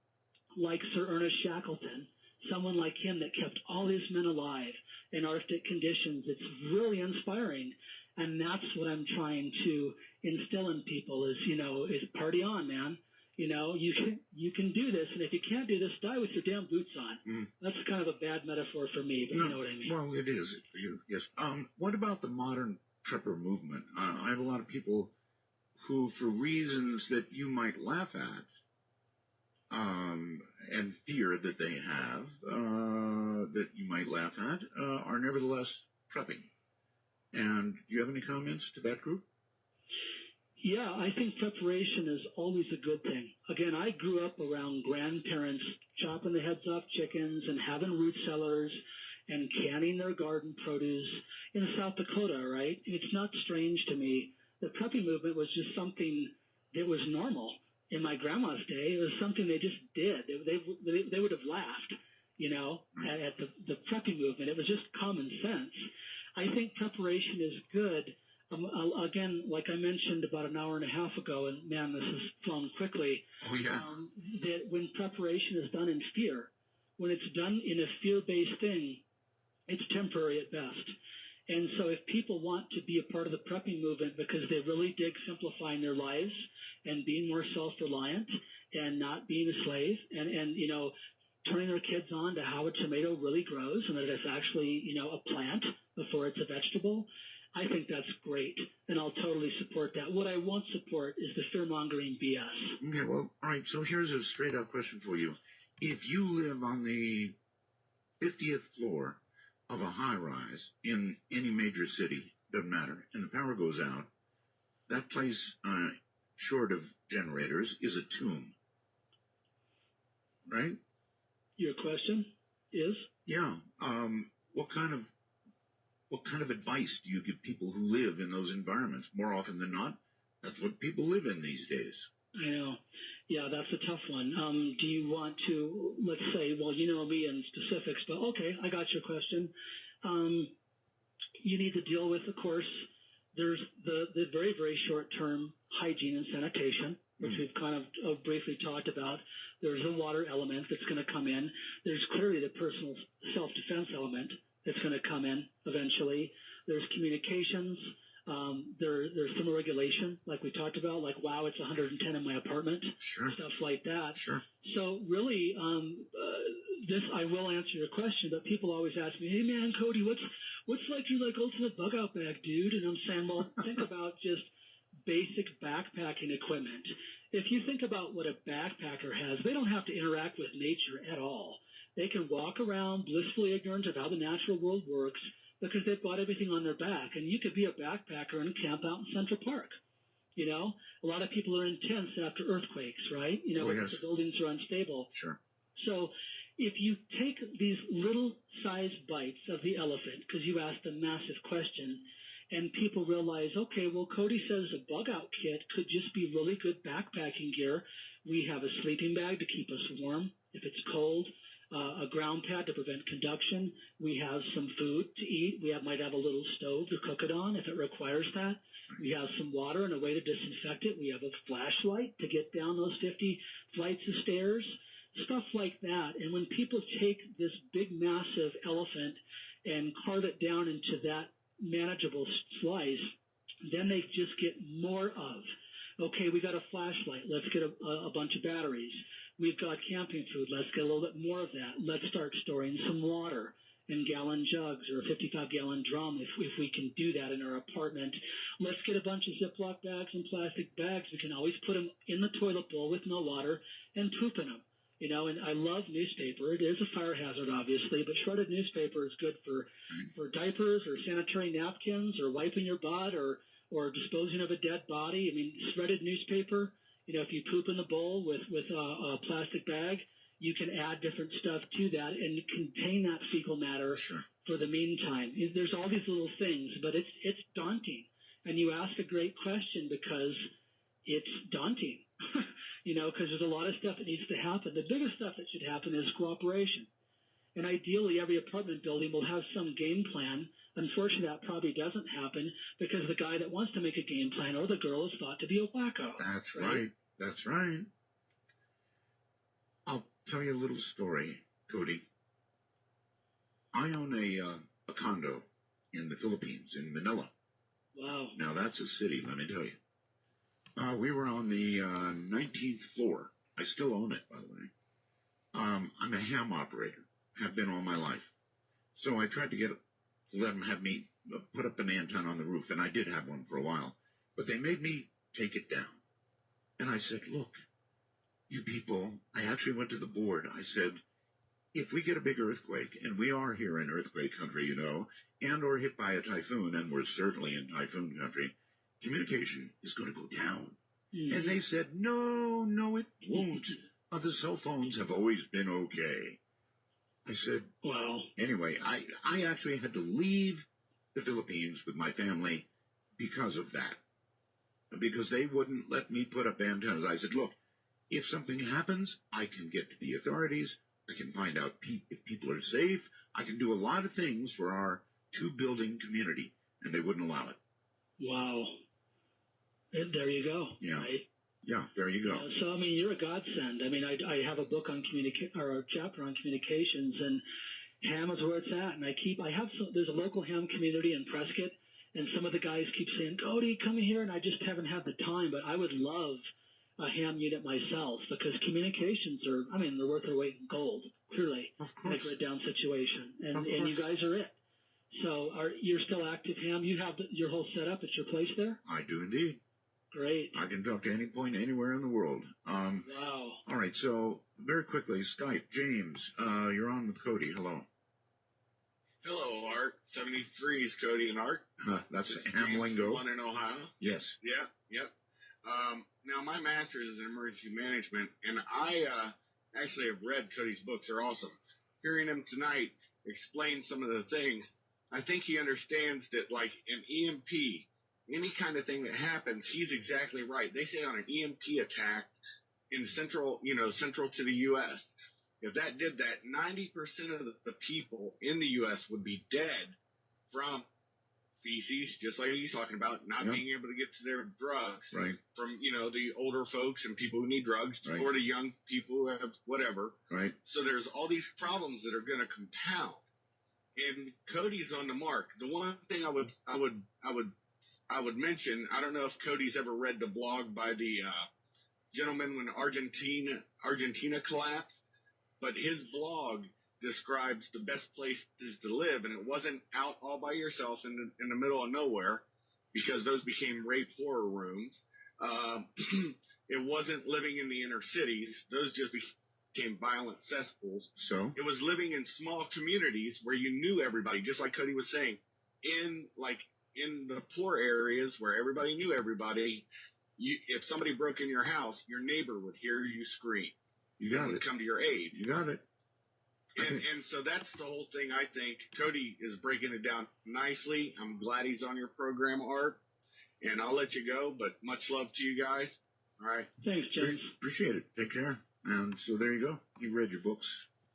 like Sir Ernest Shackleton, someone like him that kept all his men alive in Arctic conditions, it's really inspiring. And that's what I'm trying to instill in people is, is party on, man. You can do this, and if you can't do this, die with your damn boots on. That's kind of a bad metaphor for me, but you know what I mean. Well, it is for you, yes. What about the modern prepper movement? I have a lot of people who, for reasons that you might laugh at, and fear that they have, that you might laugh at, are nevertheless prepping. And do you have any comments to that group? Yeah, I think preparation is always a good thing. Again, I grew up around grandparents chopping the heads off chickens and having root cellars and canning their garden produce in South Dakota, right? And it's not strange to me. The prepping movement was just something that was normal. In my grandma's day, it was something they just did. They would have laughed, at the prepping movement. It was just common sense. I think preparation is good. Again, like I mentioned about an hour and a half ago, and man, this has flown quickly. Oh, yeah. That when preparation is done in fear, when it's done in a fear-based thing, it's temporary at best. And so if people want to be a part of the prepping movement because they really dig simplifying their lives and being more self-reliant and not being a slave and turning their kids on to how a tomato really grows and that it's actually, a plant before it's a vegetable, I think that's great, and I'll totally support that. What I won't support is the fear-mongering BS. Okay, well, all right, so here's a straight-up question for you. If you live on the 50th floor of a high-rise in any major city, doesn't matter, and the power goes out, that place, short of generators, is a tomb, right? Your question is? Yeah. What kind of advice do you give people who live in those environments? More often than not, that's what people live in these days. I know. Yeah, that's a tough one. Do you want to, let's say, well, you know me in specifics, but okay, I got your question. You need to deal with, of course, there's the very, very short-term hygiene and sanitation, which we've kind of briefly talked about. There's a water element that's going to come in. There's clearly the personal self-defense element that's going to come in eventually. There's communications. There's thermoregulation, like we talked about, like, wow, it's 110 in my apartment, Sure. Stuff like that. Sure. So really, I will answer your question, but people always ask me, hey, man, Cody, what's like your ultimate bug out bag, dude? And I'm saying, well, think about just basic backpacking equipment. If you think about what a backpacker has, they don't have to interact with nature at all. They can walk around blissfully ignorant of how the natural world works because they've got everything on their back. And you could be a backpacker and camp out in Central Park. A lot of people are in tents after earthquakes, right? Because the buildings are unstable. Sure. So if you take these little sized bites of the elephant, because you asked a massive question, and people realize, okay, well, Cody says a bug out kit could just be really good backpacking gear. We have a sleeping bag to keep us warm if it's cold, a ground pad to prevent conduction. We have some food to eat. We might have a little stove to cook it on if it requires that. We have some water and a way to disinfect it. We have a flashlight to get down those 50 flights of stairs, stuff like that. And when people take this big, massive elephant and carve it down into that manageable slice, then they just get more of. Okay, we got a flashlight. Let's get a bunch of batteries. We've got camping food. Let's get a little bit more of that. Let's start storing some water in gallon jugs or a 55-gallon drum if we can do that in our apartment. Let's get a bunch of Ziploc bags and plastic bags. We can always put them in the toilet bowl with no water and poop in them. And I love newspaper. It is a fire hazard, obviously, but shredded newspaper is good for diapers or sanitary napkins or wiping your butt or disposing of a dead body. I mean, shredded newspaper, if you poop in the bowl with a plastic bag, you can add different stuff to that and contain that fecal matter for the meantime. There's all these little things, but it's daunting. And you ask a great question because it's daunting. Because there's a lot of stuff that needs to happen. The biggest stuff that should happen is cooperation. And ideally, every apartment building will have some game plan. Unfortunately, that probably doesn't happen because the guy that wants to make a game plan or the girl is thought to be a wacko. That's right. That's right. I'll tell you a little story, Cody. I own a condo in the Philippines, in Manila. Wow. Now, that's a city, let me tell you. We were on the 19th floor. I still own it, by the way. I'm a ham operator, have been all my life. So I tried to let them have me put up an antenna on the roof, and I did have one for a while. But they made me take it down. And I said, look, you people, I actually went to the board. I said, if we get a big earthquake, and we are here in earthquake country, you know, and or hit by a typhoon, and we're certainly in typhoon country, communication is going to go down. Mm. And they said, no, it won't. The cell phones have always been okay. I said, wow. Anyway, I actually had to leave the Philippines with my family because of that, because they wouldn't let me put up antennas. I said, look, if something happens, I can get to the authorities. I can find out if people are safe. I can do a lot of things for our two-building community, and they wouldn't allow it. Wow. And there you go. Yeah. Right? Yeah, there you go. So, I mean, you're a godsend. I mean, I have a book on or a chapter on communications, and ham is where it's at. And there's a local ham community in Prescott, and some of the guys keep saying, Cody, come here, and I just haven't had the time. But I would love a ham unit myself because communications they're worth their weight in gold, clearly, in a grid down situation. And you guys are it. So you're still active ham? You have your whole setup at your place there? I do indeed. Great. I can talk to any point anywhere in the world. Wow. All right, so very quickly, Skype. James, you're on with Cody. Hello. Hello, Art. 73 is Cody and Art. That's ham lingo. One in Ohio. Yes. Yep. Now, my master's is in emergency management, and I actually have read Cody's books. They're awesome. Hearing him tonight explain some of the things, I think he understands that, like an EMP, any kind of thing that happens, he's exactly right. They say on an EMP attack in central to the U.S., if that did that, 90% of the people in the U.S. would be dead from feces, just like he's talking about, not being able to get to their drugs. Right. From, the older folks and people who need drugs, right, or the young people who have whatever. Right. So there's all these problems that are going to compound. And Cody's on the mark. The one thing I would mention, I don't know if Cody's ever read the blog by the gentleman when Argentina collapsed, but his blog describes the best places to live, and it wasn't out all by yourself in the middle of nowhere, because those became rape horror rooms. It wasn't living in the inner cities; those just became violent cesspools. So it was living in small communities where you knew everybody, just like Cody was saying, in the poor areas where everybody knew everybody. If somebody broke in your house, your neighbor would hear you scream. You got it. Would come to your aid. You got it. And so that's the whole thing. I think Cody is breaking it down nicely. I'm glad he's on your program, Art. And I'll let you go, but much love to you guys. All right. Thanks, James. Appreciate it. Take care. And so there you go. He read your books.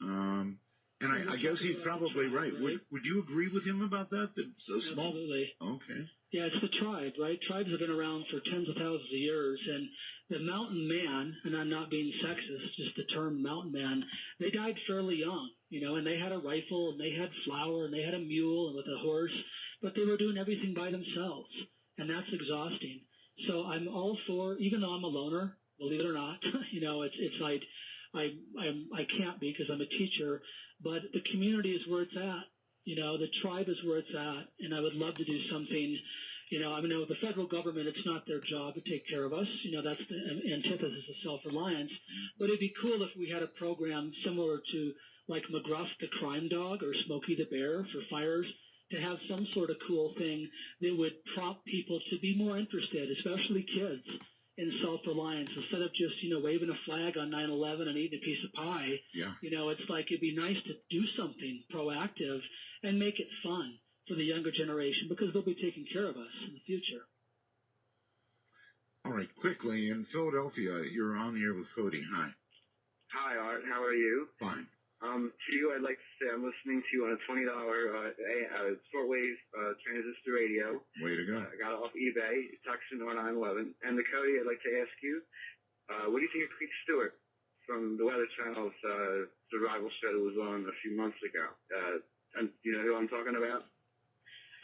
And I guess he's probably right. Would you agree with him about that? That so small. Absolutely. Okay. Yeah, it's the tribe, right? Tribes have been around for tens of thousands of years, and the mountain man, and I'm not being sexist, just the term mountain man, they died fairly young, and they had a rifle, and they had flour, and they had a mule and with a horse, but they were doing everything by themselves, and that's exhausting. So I'm all for, even though I'm a loner, believe it or not, it's like I can't be because I'm a teacher, but the community is where it's at. The tribe is where it's at, and I would love to do something. The federal government, it's not their job to take care of us. That's the antithesis of self-reliance. But it'd be cool if we had a program similar to like McGruff the crime dog or Smokey the bear for fires, to have some sort of cool thing that would prompt people to be more interested, especially kids, in self-reliance instead of just, waving a flag on 9/11 and eating a piece of pie. Yeah. It's like it'd be nice to do something proactive and make it fun for the younger generation because they'll be taking care of us in the future. All right, quickly, in Philadelphia, you're on the air with Cody. Hi. Hi, Art. How are you? Fine. To you, I'd like to say I'm listening to you on a $20 shortwave transistor radio. Way to go. I got it off eBay, Tucson 0911. And the Cody, I'd like to ask you, what do you think of Pete Stewart from the Weather Channel's survival show that was on a few months ago? And do you know who I'm talking about?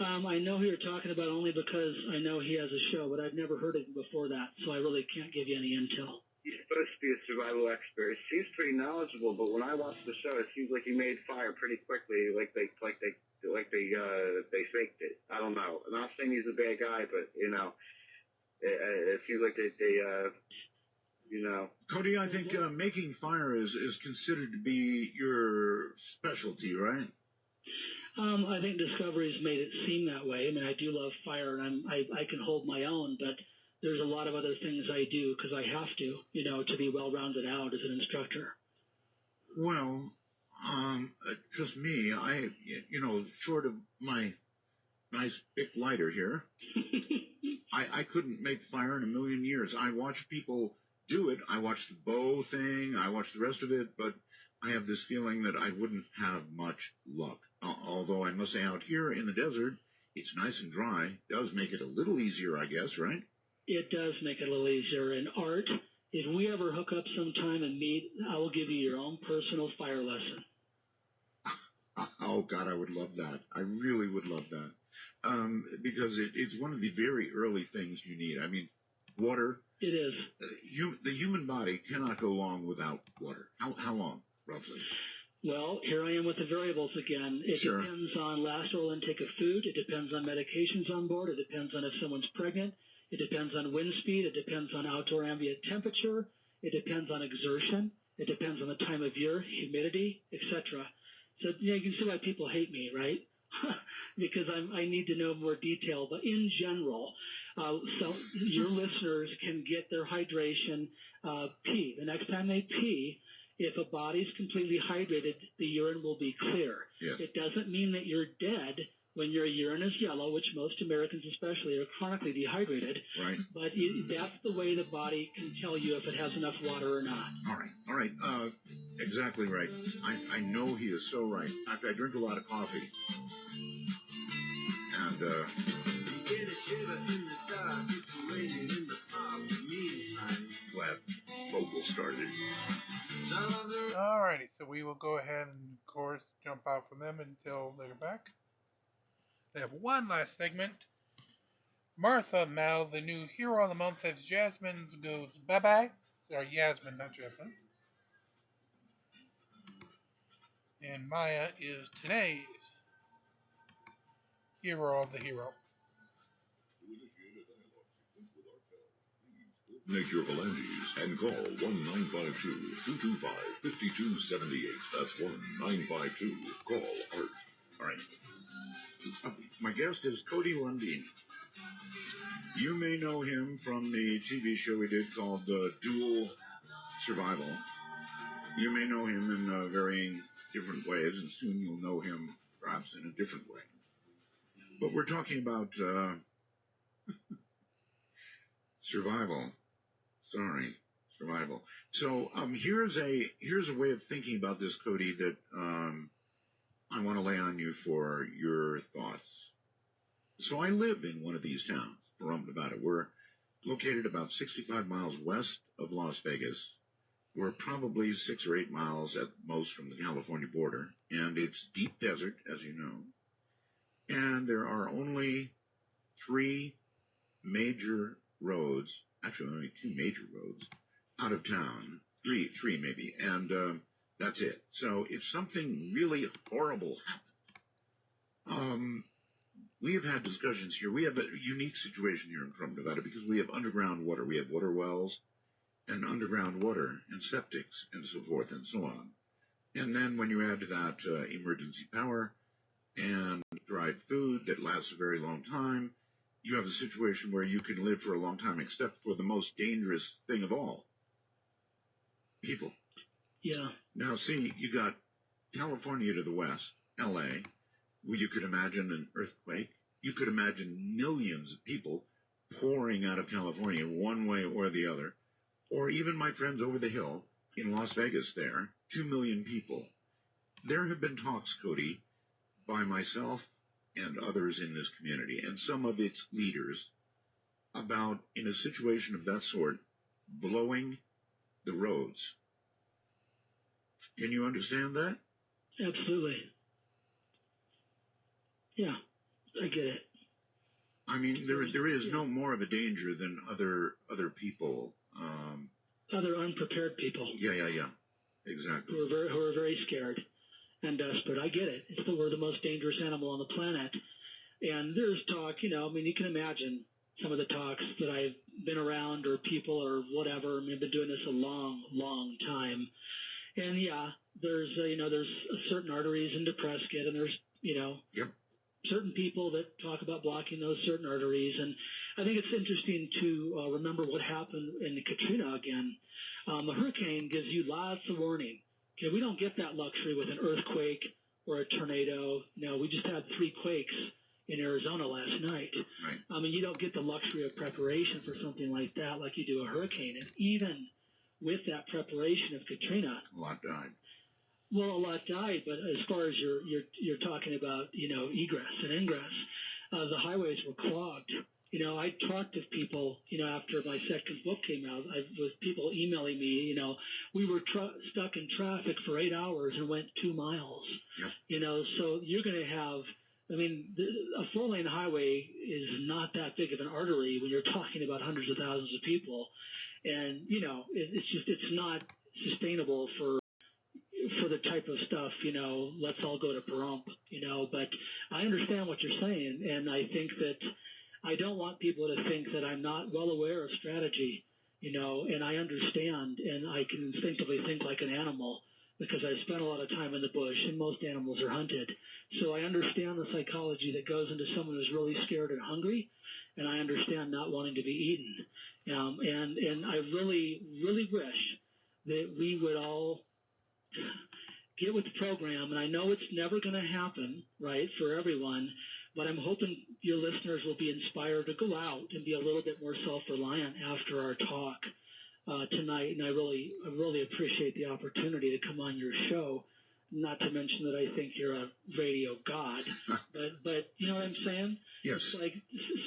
I know who you're talking about only because I know he has a show, but I've never heard of him before that, so I really can't give you any intel. He's supposed to be a survival expert. He seems pretty knowledgeable, but when I watched the show, it seems like he made fire pretty quickly, like they faked it. I don't know. I'm not saying he's a bad guy, but it seems like they Cody, I think making fire is considered to be your specialty, right? I think Discovery's made it seem that way. I mean, I do love fire, and I can hold my own, but there's a lot of other things I do because I have to be well-rounded out as an instructor. Well, just me, short of my nice big lighter here, I couldn't make fire in a million years. I watch people do it. I watch the bow thing. I watch the rest of it, but I have this feeling that I wouldn't have much luck. Although I must say out here in the desert, it's nice and dry. It does make it a little easier, I guess, right? It does make it a little easier. And Art, if we ever hook up sometime and meet, I will give you your own personal fire lesson. Oh, God, I would love that. I really would love that. Because it's one of the very early things you need. I mean, water. It is. The human body cannot go long without water. How long, roughly? Well, here I am with the variables again. It Sure. depends on last oral intake of food. It depends on medications on board. It depends on if someone's pregnant. It depends on wind speed. It depends on outdoor ambient temperature. It depends on exertion. It depends on the time of year, humidity, etc. So you can see why people hate me, right? Because I need to know more detail. But in general, so your listeners can get their hydration pee. The next time they pee, if a body's completely hydrated, the urine will be clear. Yes. It doesn't mean that you're dead when your urine is yellow, which most Americans especially are chronically dehydrated. Right. But that's the way the body can tell you if it has enough water or not. All right. Exactly right. I know he is so right. In fact, I drink a lot of coffee. And, glad vocal started. Alrighty, so we will go ahead and, of course, jump out from them until they're back. They have one last segment. Martha Mal, the new hero of the month, as Jasmine goes bye-bye. Sorry, Yasmin, not Jasmine. And Maya is today's hero of the hero. Make your phalanges and call 1-952-225-5278. That's 1-952. Call ART. All right. My guest is Cody Lundini. You may know him from the TV show he did called Dual Survival. You may know him in varying different ways, and soon you'll know him perhaps in a different way. But we're talking about survival. Survival. So here's a way of thinking about this, Cody, that I want to lay on you for your thoughts. So I live in one of these towns, Pahrump, Nevada. We're located about 65 miles west of Las Vegas. We're probably 6 or 8 miles at most from the California border, and it's deep desert, as you know. And there are only 3 major roads, actually only 2 major roads, out of town. Three maybe, and that's it. So if something really horrible happened, we have had discussions here. We have a unique situation here in Pahrump, Nevada, because we have underground water. We have water wells and underground water and septics and so forth and so on. And then when you add to that emergency power and dried food that lasts a very long time, you have a situation where you can live for a long time, except for the most dangerous thing of all, people. Yeah. Now, see, you got California to the west, L.A., where you could imagine an earthquake. You could imagine millions of people pouring out of California one way or the other. Or even my friends over the hill in Las Vegas there, 2 million people. There have been talks, Cody, by myself and others in this community and some of its leaders about, in a situation of that sort, blowing the roads. Can you understand that? Absolutely. Yeah, I get it. I mean, there is no more of a danger than other people. Other unprepared people. Yeah. Exactly. Who are very scared and desperate. I get it. We're the most dangerous animal on the planet. And there's talk, you can imagine some of the talks that I've been around, or people or whatever. I've been doing this a long, long time. And yeah, there's certain arteries into Prescott, and there's, Yep. certain people that talk about blocking those certain arteries. And I think it's interesting to remember what happened in Katrina again. A hurricane gives you lots of warning. Okay, we don't get that luxury with an earthquake or a tornado. No, we just had 3 quakes in Arizona last night. Right. I mean, you don't get the luxury of preparation for something like that like you do a hurricane. And even with that preparation of Katrina, A lot died. well, a lot died, but as far as you're talking about, egress and ingress, the highways were clogged. I talked to people, after my second book came out, with people emailing me, we were stuck in traffic for 8 hours and went 2 miles. Yep. So you're going to have, a 4-lane highway is not that big of an artery when you're talking about hundreds of thousands of people. And, it's not sustainable for the type of stuff, let's all go to Pahrump, but I understand what you're saying. And I think that I don't want people to think that I'm not well aware of strategy, and I understand, and I can instinctively think like an animal because I spent a lot of time in the bush, and most animals are hunted. So I understand the psychology that goes into someone who's really scared and hungry, and I understand not wanting to be eaten. And I really, really wish that we would all get with the program, and I know it's never going to happen, right, for everyone, but I'm hoping your listeners will be inspired to go out and be a little bit more self-reliant after our talk tonight. And I really appreciate the opportunity to come on your show. Not to mention that I think you're a radio god, but you know what I'm saying? Yes. It's like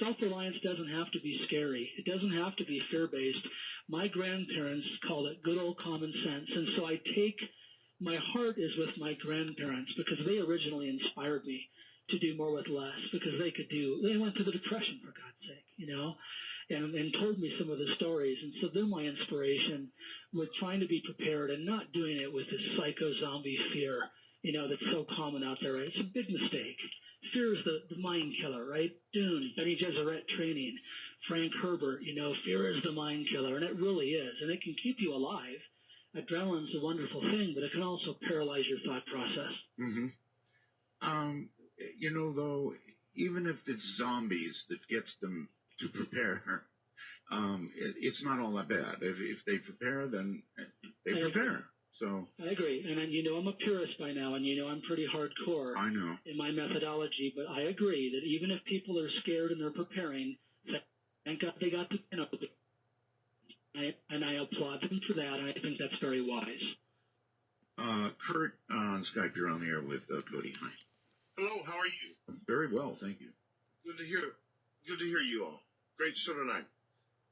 self-reliance doesn't have to be scary. It doesn't have to be fear-based. My grandparents called it good old common sense, and so my heart is with my grandparents because they originally inspired me to do more with less because they went through the Depression, for God's sake, and told me some of the stories. And so they're my inspiration with trying to be prepared and not doing it with this psycho zombie fear, that's so common out there. Right? It's a big mistake. Fear is the mind killer, right? Dune, Benny Gesserit training, Frank Herbert, fear is the mind killer, and it really is. And it can keep you alive. Adrenaline's a wonderful thing, but it can also paralyze your thought process. Mm-hmm. Though, even if it's zombies that gets them to prepare, it's not all that bad. If they prepare, then they prepare. So I agree. And I'm a purist by now, and I'm pretty hardcore I know. in my methodology, but I agree that even if people are scared and they're preparing, thank God they got the and I applaud them for that, and I think that's very wise. Kurt on Skype, you're on the air with Cody. Hi. Hello, how are you? Very well, thank you. Good to hear you all. Great show tonight.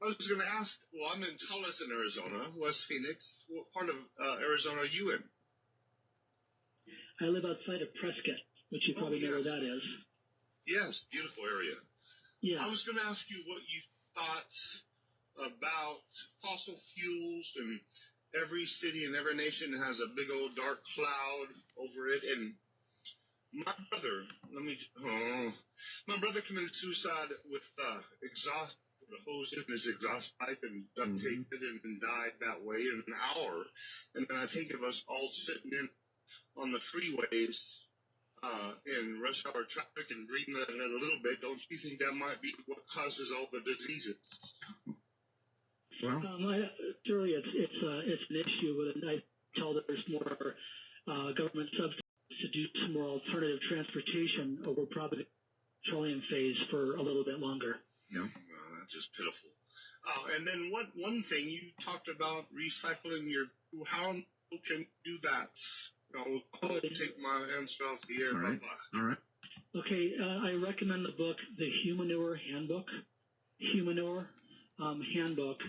I was going to ask, I'm in Tolleson, Arizona, West Phoenix. What part of Arizona are you in? I live outside of Prescott, which you probably know where that is. Yes, beautiful area. Yeah. I was going to ask you what you thought about fossil fuels, and every city and every nation has a big old dark cloud over it, and my brother committed suicide with exhaust, the hose in his exhaust pipe and duct taped it and died that way in an hour. And then I think of us all sitting in on the freeways in rush hour traffic and breathing that in a little bit. Don't you think that might be what causes all the diseases? Well, surely it's an issue, and I tell that there's more government subsidies to do some more alternative transportation over probably the petroleum phase for a little bit longer. Yeah. Well, that's just pitiful. And then one thing you talked about recycling how can you do that? I'll take my answer off the air. All right. Bye-bye. All right. Okay, I recommend the book, The Humanure Handbook. Handbook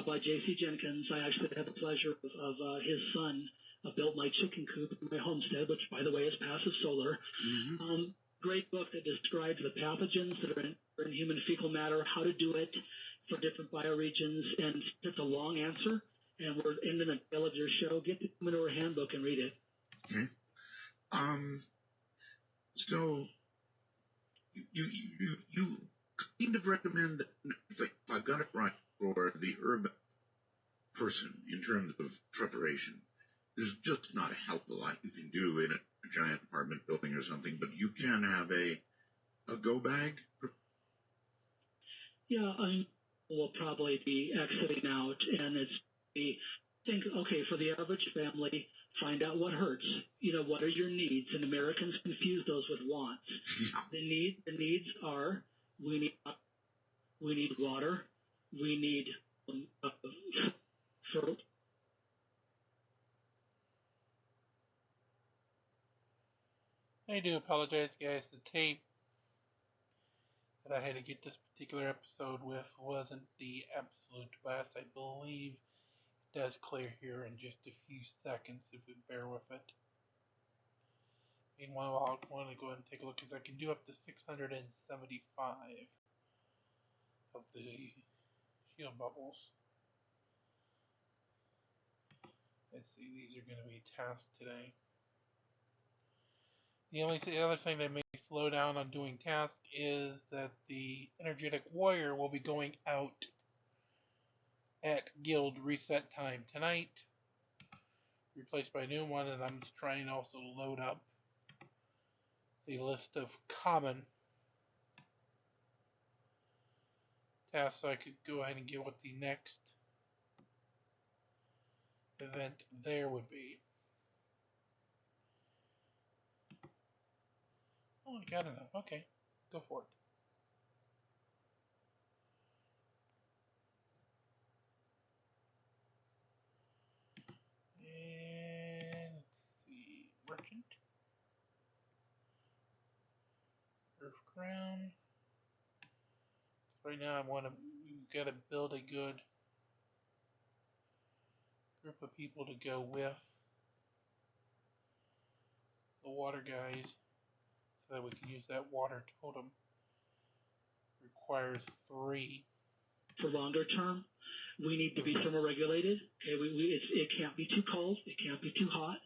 by J.C. Jenkins. I actually had the pleasure of his son built my chicken coop in my homestead, which, by the way, is passive solar. Mm-hmm. Great book that describes the pathogens that are in human fecal matter, how to do it for different bioregions, and it's a long answer, and we're ending the tail of your show. Get the Humanure Handbook and read it. Okay. So you kind of recommend that, if I got it right, for the urban person in terms of preparation, there's just not a hell of a lot you can do in a giant apartment building or something, but you can have a go bag. Yeah, we'll probably be exiting out, and okay, for the average family, find out what hurts. What are your needs? And Americans confuse those with wants. Yeah. The needs are, we need water, we need fertile. I do apologize, guys. The tape that I had to get this particular episode with wasn't the absolute best. I believe it does clear here in just a few seconds if we bear with it. Meanwhile, I'll want to go ahead and take a look because I can do up to 675 of the shield bubbles. Let's see, these are going to be tasked today. The other thing that may slow down on doing tasks is that the energetic warrior will be going out at guild reset time tonight, replaced by a new one, and I'm just trying to also load up the list of common tasks so I could go ahead and get what the next event there would be. Oh, I got enough. Okay, go for it. And let's see, merchant, Earth Crown. Right now, we've got to build a good group of people to go with the water guys so that we can use that water totem. Requires 3. For longer term, we need to be thermoregulated. Okay, it can't be too cold, it can't be too hot.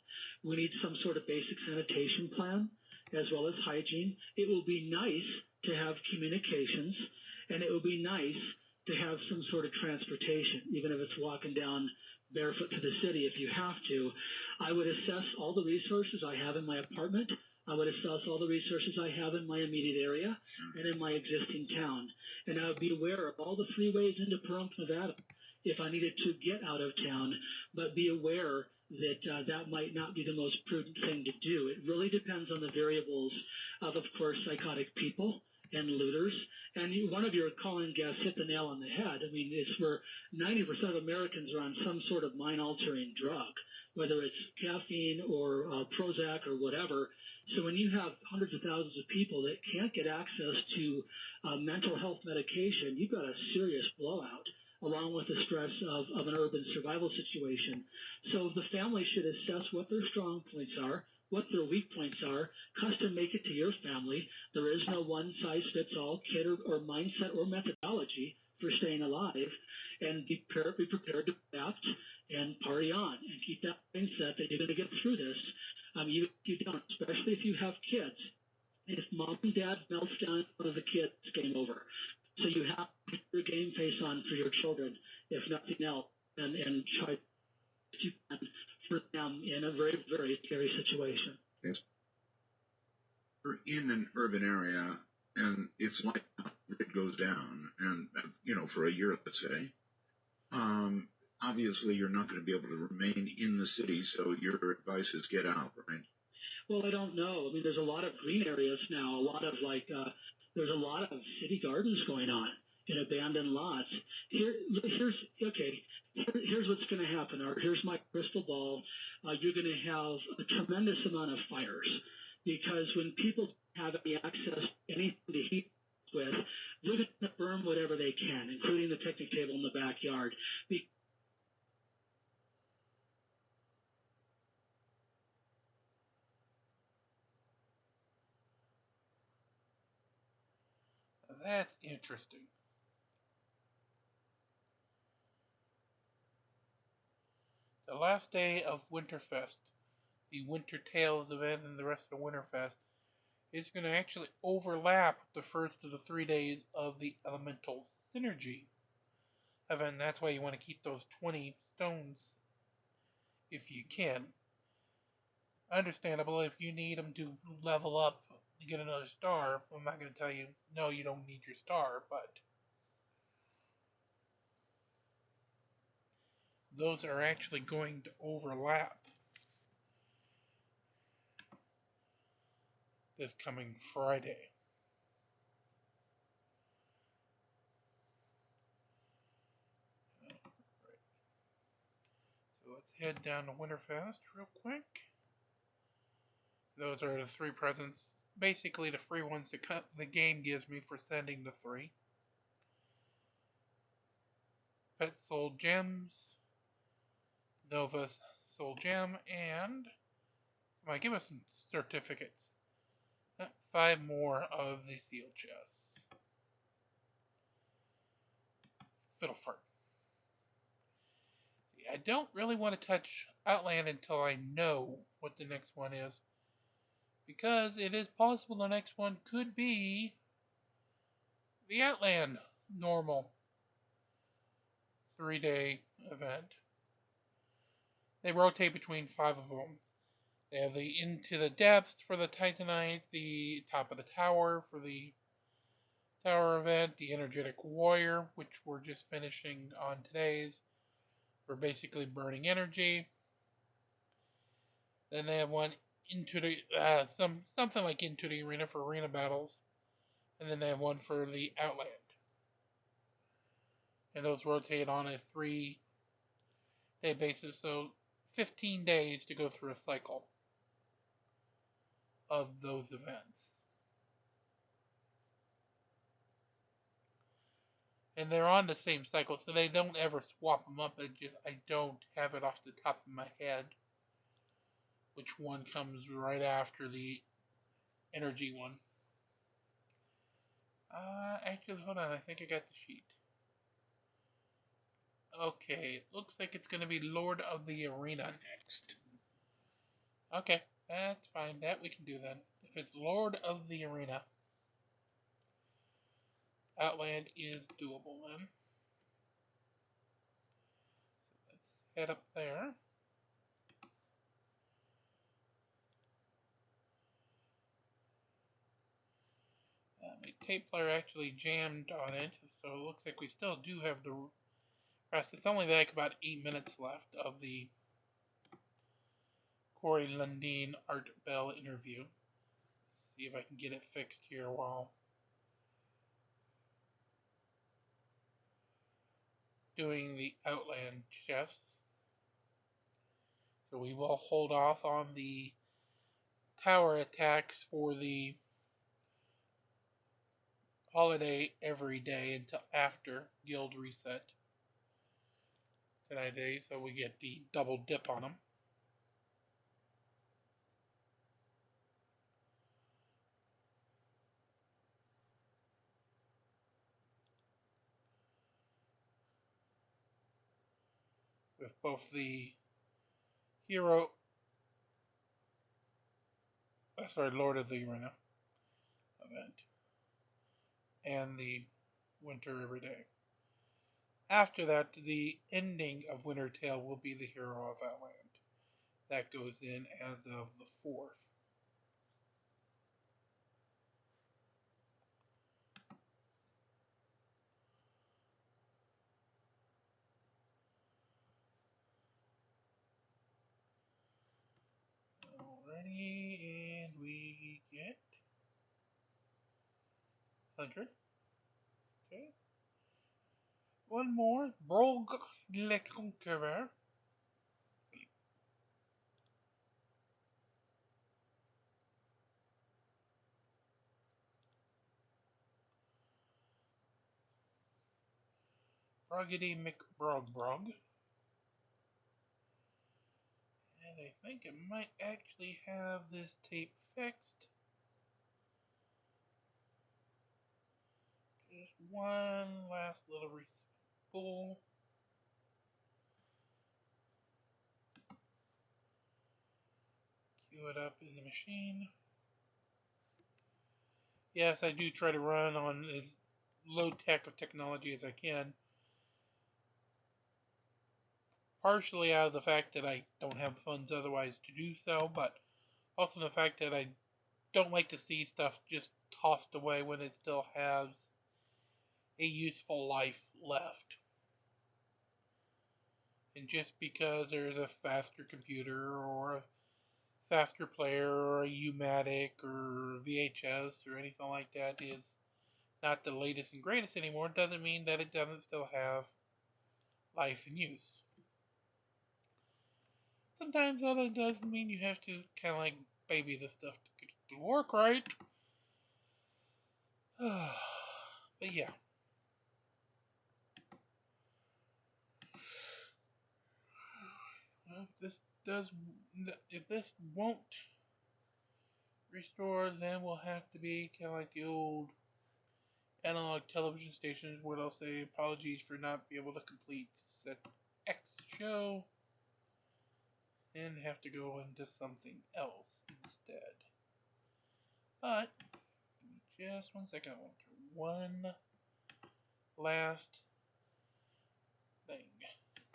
We need some sort of basic sanitation plan as well as hygiene. It will be nice to have communications, and it will be nice to have some sort of transportation, even if it's walking down barefoot to the city if you have to. I would assess all the resources I have in my apartment. I would assess all the resources I have in my immediate area and in my existing town. And I would be aware of all the freeways into Pahrump, Nevada if I needed to get out of town, but be aware that that might not be the most prudent thing to do. It really depends on the variables of course, psychotic people and looters. And one of your calling guests hit the nail on the head. I mean, it's where 90% of Americans are on some sort of mind-altering drug, whether it's caffeine or Prozac or whatever. So when you have hundreds of thousands of people that can't get access to mental health medication, you've got a serious blowout, along with the stress of an urban survival situation. So the family should assess what their strong points are, what their weak points are, custom make it to your family. There is no one-size-fits-all kit or mindset or methodology for staying alive, and be prepared to adapt and party on and keep that mindset that you're going to get through this. You don't, especially if you have kids. If mom and dad melts down one of the kids, it's game over. So you have to put your game face on for your children, if nothing else, and try to for them in a very, very scary situation. Yes. We're in an urban area, and it's like it goes down, and for a year, let's say. Obviously, you're not going to be able to remain in the city, so your advice is get out, right? Well, I don't know. I mean, there's a lot of green areas now. There's a lot of city gardens going on. in abandoned lots. Here's what's going to happen. Or here's my crystal ball. You're going to have a tremendous amount of fires, because when people have any access to anything to heat with, they're going to burn whatever they can, including the picnic table in the backyard. That's interesting. The last day of Winterfest, the Winter Tales event and the rest of Winterfest, is going to actually overlap the first of the 3 days of the Elemental Synergy event. That's why you want to keep those 20 stones if you can. Understandable if you need them to level up to get another star. I'm not going to tell you, no, you don't need your star, but those are actually going to overlap this coming Friday. So let's head down to Winterfest real quick. Those are the 3 presents, basically the free ones the game gives me for sending the 3. Pet Soul Gems, Nova Soul Gem, and might give us some certificates. 5 more of the seal chests. Fiddlefart. See, I don't really want to touch Outland until I know what the next one is, because it is possible the next one could be the Outland normal 3-day event. They rotate between 5 of them. They have the Into the Depths for the Titanite, the Top of the Tower for the Tower event, the Energetic Warrior, which we're just finishing on today's, for basically burning energy. Then they have one into the something like Into the Arena for arena battles, and then they have one for the Outland. And those rotate on a 3-day basis, so 15 days to go through a cycle of those events. And they're on the same cycle, so they don't ever swap them up. I don't have it off the top of my head which one comes right after the energy one. Actually, hold on. I think I got the sheet. Okay, it looks like it's going to be Lord of the Arena next. Okay, that's fine. That we can do then. If it's Lord of the Arena, Outland is doable then. So let's head up there. My tape player actually jammed on it, so it looks like we still do have the rest. It's only like about 8 minutes left of the Cody Lundini Art Bell interview. Let's see if I can get it fixed here while doing the Outland chests. So we will hold off on the tower attacks for the holiday every day until after guild reset today, so we get the double dip on them. With both the Lord of the Arena event and the Winter Every Day. After that, the ending of Winter Tale will be the Hero of Outland. That goes in as of the 4th. Alrighty, and we get 100. Okay. one more. Brog le Conqueror. Broggy McBrog. And I think it might actually have this tape fixed. Just one last little spool. Cue it up in the machine. Yes, I do try to run on as low tech of technology as I can. Partially out of the fact that I don't have funds otherwise to do so, but also the fact that I don't like to see stuff just tossed away when it still has a useful life left. And just because there's a faster computer or a faster player or a U-matic or VHS or anything like that is not the latest and greatest anymore, doesn't mean that it doesn't still have life and use. Sometimes all that does mean you have to kind of like baby the stuff to get it to work right. But yeah. Well, if this won't restore, then we'll have to be kind of like the old analog television stations where they'll say apologies for not being able to complete set X show and have to go into something else instead. But give me just 1 second. I want to one last thing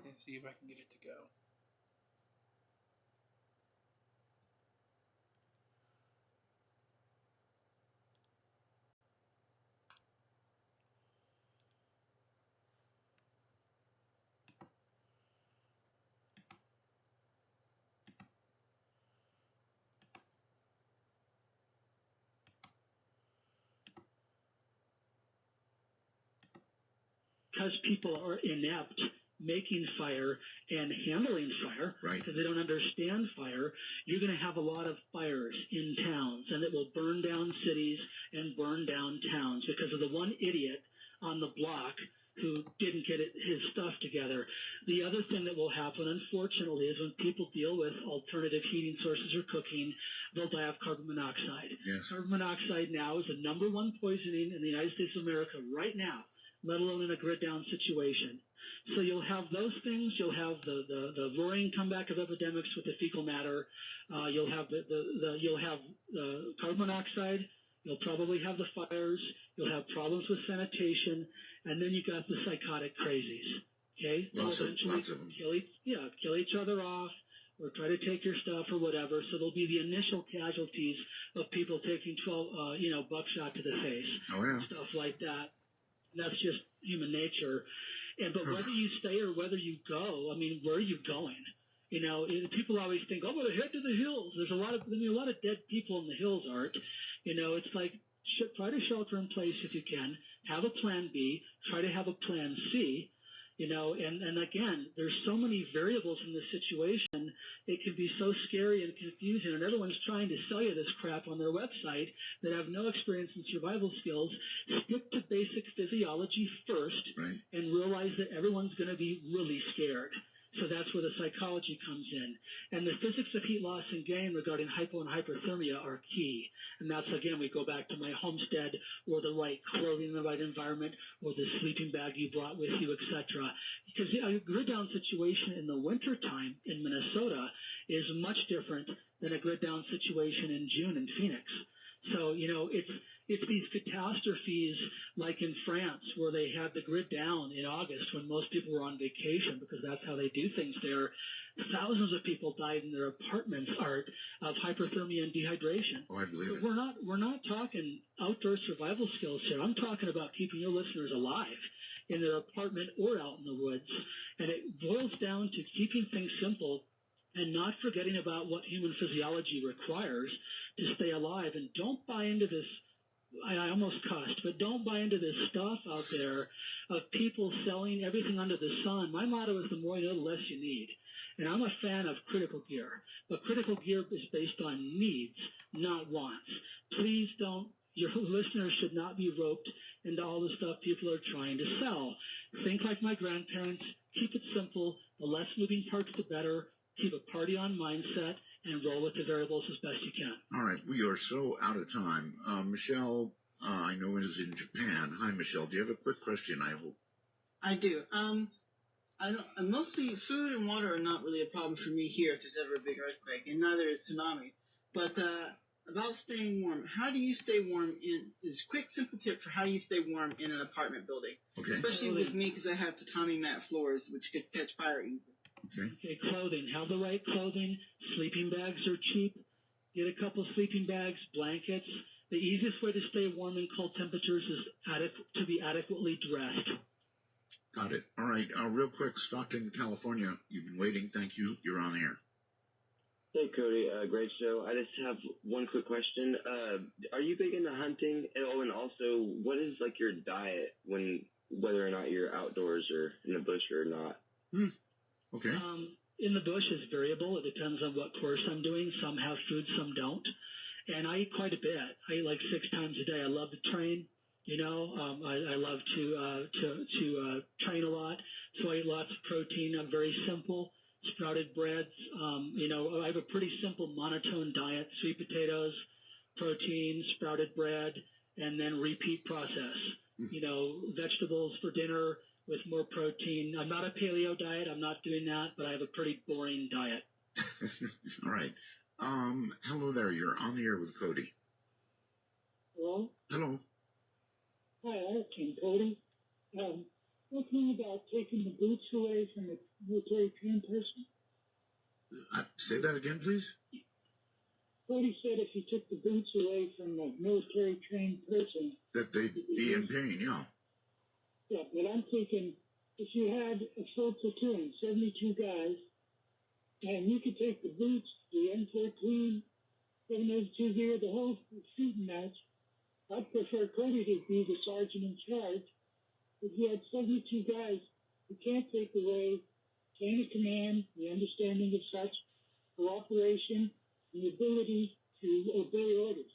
and see if I can get it to go. Because people are inept making fire and handling fire, right, because they don't understand fire, you're going to have a lot of fires in towns, and it will burn down cities and burn down towns because of the one idiot on the block who didn't get his stuff together. The other thing that will happen, unfortunately, is when people deal with alternative heating sources or cooking, they'll die of carbon monoxide. Yes. Carbon monoxide now is the number one poisoning in the United States of America right now, let alone in a grid down situation. So you'll have those things. You'll have the roaring comeback of epidemics with the fecal matter. You'll have you'll have carbon monoxide. You'll probably have the fires. You'll have problems with sanitation, and then you got the psychotic crazies. Okay, lots of them. Kill each other off, or try to take your stuff or whatever. So there'll be the initial casualties of people taking 12 buckshot to the face, stuff like that. And that's just human nature. But whether you stay or whether you go, I mean, where are you going? You know, people always think, oh, I'm going to head to the hills. There's a lot of dead people in the hills, Art. You know, it's like try to shelter in place if you can. Have a plan B. Try to have a plan C. You know, and again, there's so many variables in this situation. It can be so scary and confusing, and everyone's trying to sell you this crap on their website that have no experience in survival skills. Stick to basic physiology first, right, and realize that everyone's going to be really scared. So that's where the psychology comes in. And the physics of heat loss and gain regarding hypo and hyperthermia are key. And that's, again, we go back to my homestead or the right clothing in the right environment or the sleeping bag you brought with you, etc. Because a grid down situation in the wintertime in Minnesota is much different than a grid down situation in June in Phoenix. So, you know, it's these catastrophes like in France where they had the grid down in August when most people were on vacation because that's how they do things there. Thousands of people died in their apartments, Art, of hyperthermia and dehydration. Oh, I believe it. We're not talking outdoor survival skills here. I'm talking about keeping your listeners alive in their apartment or out in the woods. And it boils down to keeping things simple and not forgetting about what human physiology requires to stay alive. And don't buy into this I almost cussed, but don't buy into this stuff out there of people selling everything under the sun. My motto is the more you know, the less you need. And I'm a fan of critical gear, but critical gear is based on needs, not wants. Please don't, your listeners should not be roped into all the stuff people are trying to sell. Think like my grandparents, keep it simple, the less moving parts the better, keep a party on mindset, and roll with the variables as best you can. All right, we are so out of time. Michelle, I know is in Japan. Hi, Michelle. Do you have a quick question, I hope? I do. Mostly food and water are not really a problem for me here if there's ever a big earthquake, and neither is tsunamis. But about staying warm, how do you stay warm is a quick, simple tip for how do you stay warm in an apartment building? Okay. Especially with me because I have tatami mat floors, which could catch fire easily. Okay, clothing. Have the right clothing. Sleeping bags are cheap. Get a couple sleeping bags, blankets. The easiest way to stay warm in cold temperatures is to be adequately dressed. Got it. All right. Real quick, Stockton, California. You've been waiting. Thank you. You're on the air. Hey, Cody. Great show. I just have one quick question. Are you big into hunting? Oh, and also, what is like your diet whether or not you're outdoors or in the bush or not? Okay. In the bush is variable. It depends on what course I'm doing. Some have food, some don't. And I eat quite a bit. I eat like 6 times a day. I love to train. I love to train a lot. So I eat lots of protein. I'm very simple. Sprouted breads. I have a pretty simple monotone diet. Sweet potatoes, protein, sprouted bread, and then repeat process. Vegetables for dinner with more protein. I'm not a paleo diet. I'm not doing that, but I have a pretty boring diet. All right. Hello there. You're on the air with Cody. Hello? Hello. Hi, I'm Cody. What thing about taking the boots away from a military trained person? Say that again, please. Cody said if you took the boots away from a military trained person, that they'd be in pain, yeah. Yeah, but I'm thinking if you had a full platoon, 72 guys, and you could take the boots, the M14, 782 gear, the whole shooting match, I'd prefer Cody to be the sergeant in charge. If you had 72 guys who can't take away chain of command, the understanding of such, cooperation, the ability to obey orders.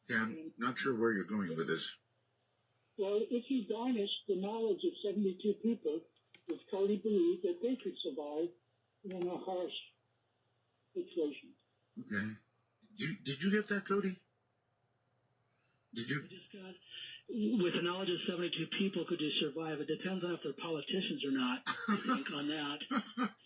Yeah, I'm not sure where you're going with this. Well, if you garnish the knowledge of 72 people, does Cody believe that they could survive in a harsh situation? Okay. Did you get that, Cody? Did you? I just got, with the knowledge of 72 people, could you survive? It depends on if they're politicians or not, I think, on that.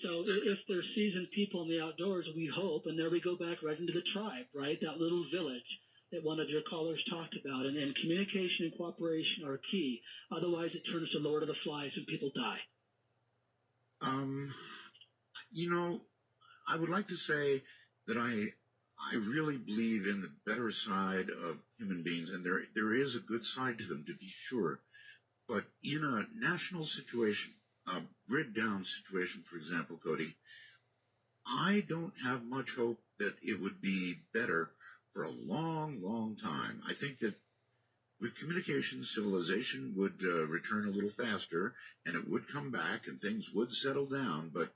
So if they're seasoned people in the outdoors, we hope, and there we go back right into the tribe, right? That little village that one of your callers talked about. And communication and cooperation are key. Otherwise, it turns to Lord of the Flies and people die. I would like to say that I really believe in the better side of human beings, and there is a good side to them, to be sure. But in a national situation, a grid-down situation, for example, Cody, I don't have much hope that it would be better for a long, long time. I think that with communication, civilization would return a little faster, and it would come back, and things would settle down. But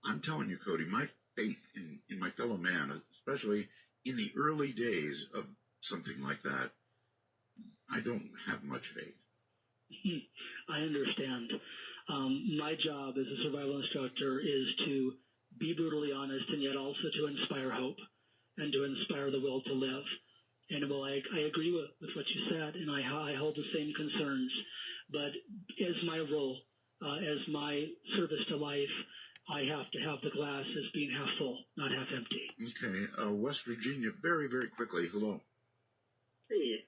I'm telling you, Cody, my faith in my fellow man, especially in the early days of something like that, I don't have much faith. I understand. My job as a survival instructor is to be brutally honest and yet also to inspire hope and to inspire the will to live. And I agree with what you said, and I hold the same concerns. But as my role, as my service to life, I have to have the glass as being half full, not half empty. Okay. West Virginia, very, very quickly. Hello. Hey.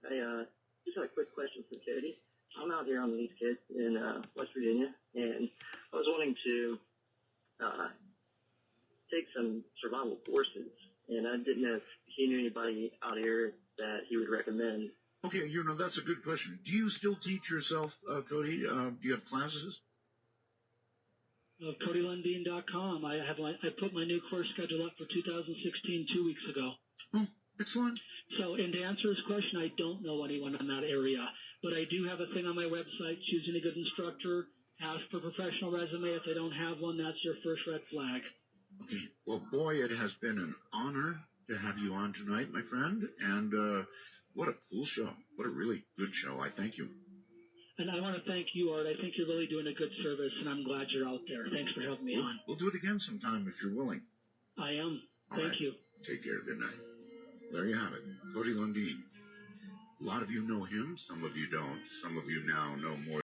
I just had a quick question for Cody. I'm out here on the East Coast in West Virginia, and I was wanting to take some survival courses, and I didn't know if he knew anybody out here that he would recommend. Okay, that's a good question. Do you still teach yourself, Cody? Do you have classes? CodyLundini.com. I put my new course schedule up for 2016 2 weeks ago. Oh, Excellent. So, and to answer this question, I don't know anyone in that area, but I do have a thing on my website, choosing a good instructor. Ask for a professional resume. If they don't have one, that's your first red flag. Okay. Well, boy, it has been an honor to have you on tonight, my friend. And what a cool show. What a really good show. I thank you. And I want to thank you, Art. I think you're really doing a good service, and I'm glad you're out there. Thanks for having me on. We'll do it again sometime if you're willing. I am. All Thank right. you. Take care. Good night. There you have it. Cody Lundini. A lot of you know him. Some of you don't. Some of you now know more.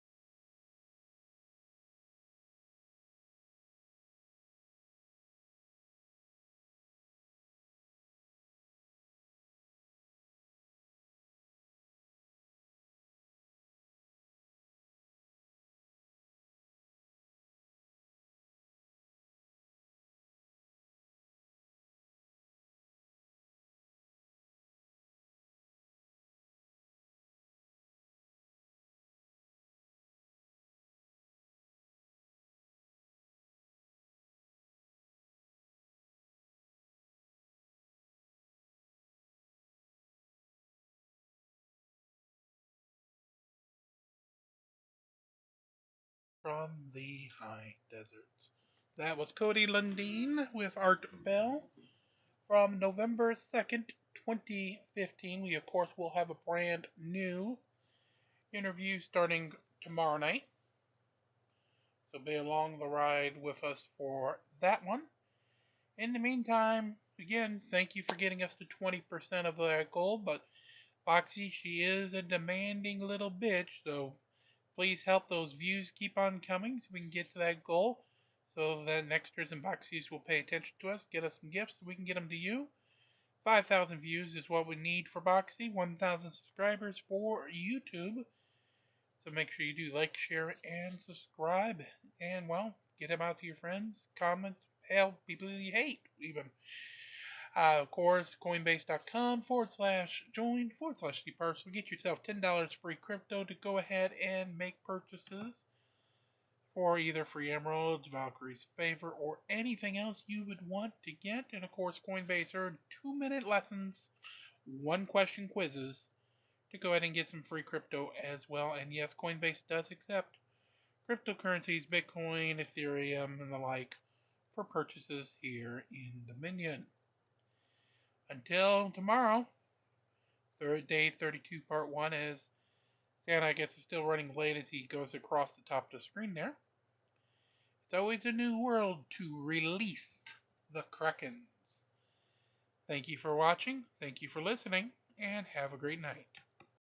From the high deserts. That was Cody Lundini with Art Bell from November 2nd, 2015. We, of course, will have a brand new interview starting tomorrow night. So be along the ride with us for that one. In the meantime, again, thank you for getting us to 20% of that goal. But Foxy, she is a demanding little bitch, so please help those views keep on coming so we can get to that goal. So that Nexters and Boxies will pay attention to us, get us some gifts so we can get them to you. 5,000 views is what we need for Boxy, 1,000 subscribers for YouTube. So make sure you do like, share, and subscribe. And, well, get them out to your friends, comment, hell, people you hate, even. Of course, coinbase.com/join/department. Get yourself $10 free crypto to go ahead and make purchases for either free emeralds, Valkyrie's favor, or anything else you would want to get. And of course, Coinbase Earn 2-minute lessons, 1-question quizzes to go ahead and get some free crypto as well. And yes, Coinbase does accept cryptocurrencies, Bitcoin, Ethereum, and the like for purchases here in Dominion. Until tomorrow, day 32, part 1, as Santa, I guess, is still running late as he goes across the top of the screen there. It's always a new world to release the Krakens. Thank you for watching, thank you for listening, and have a great night.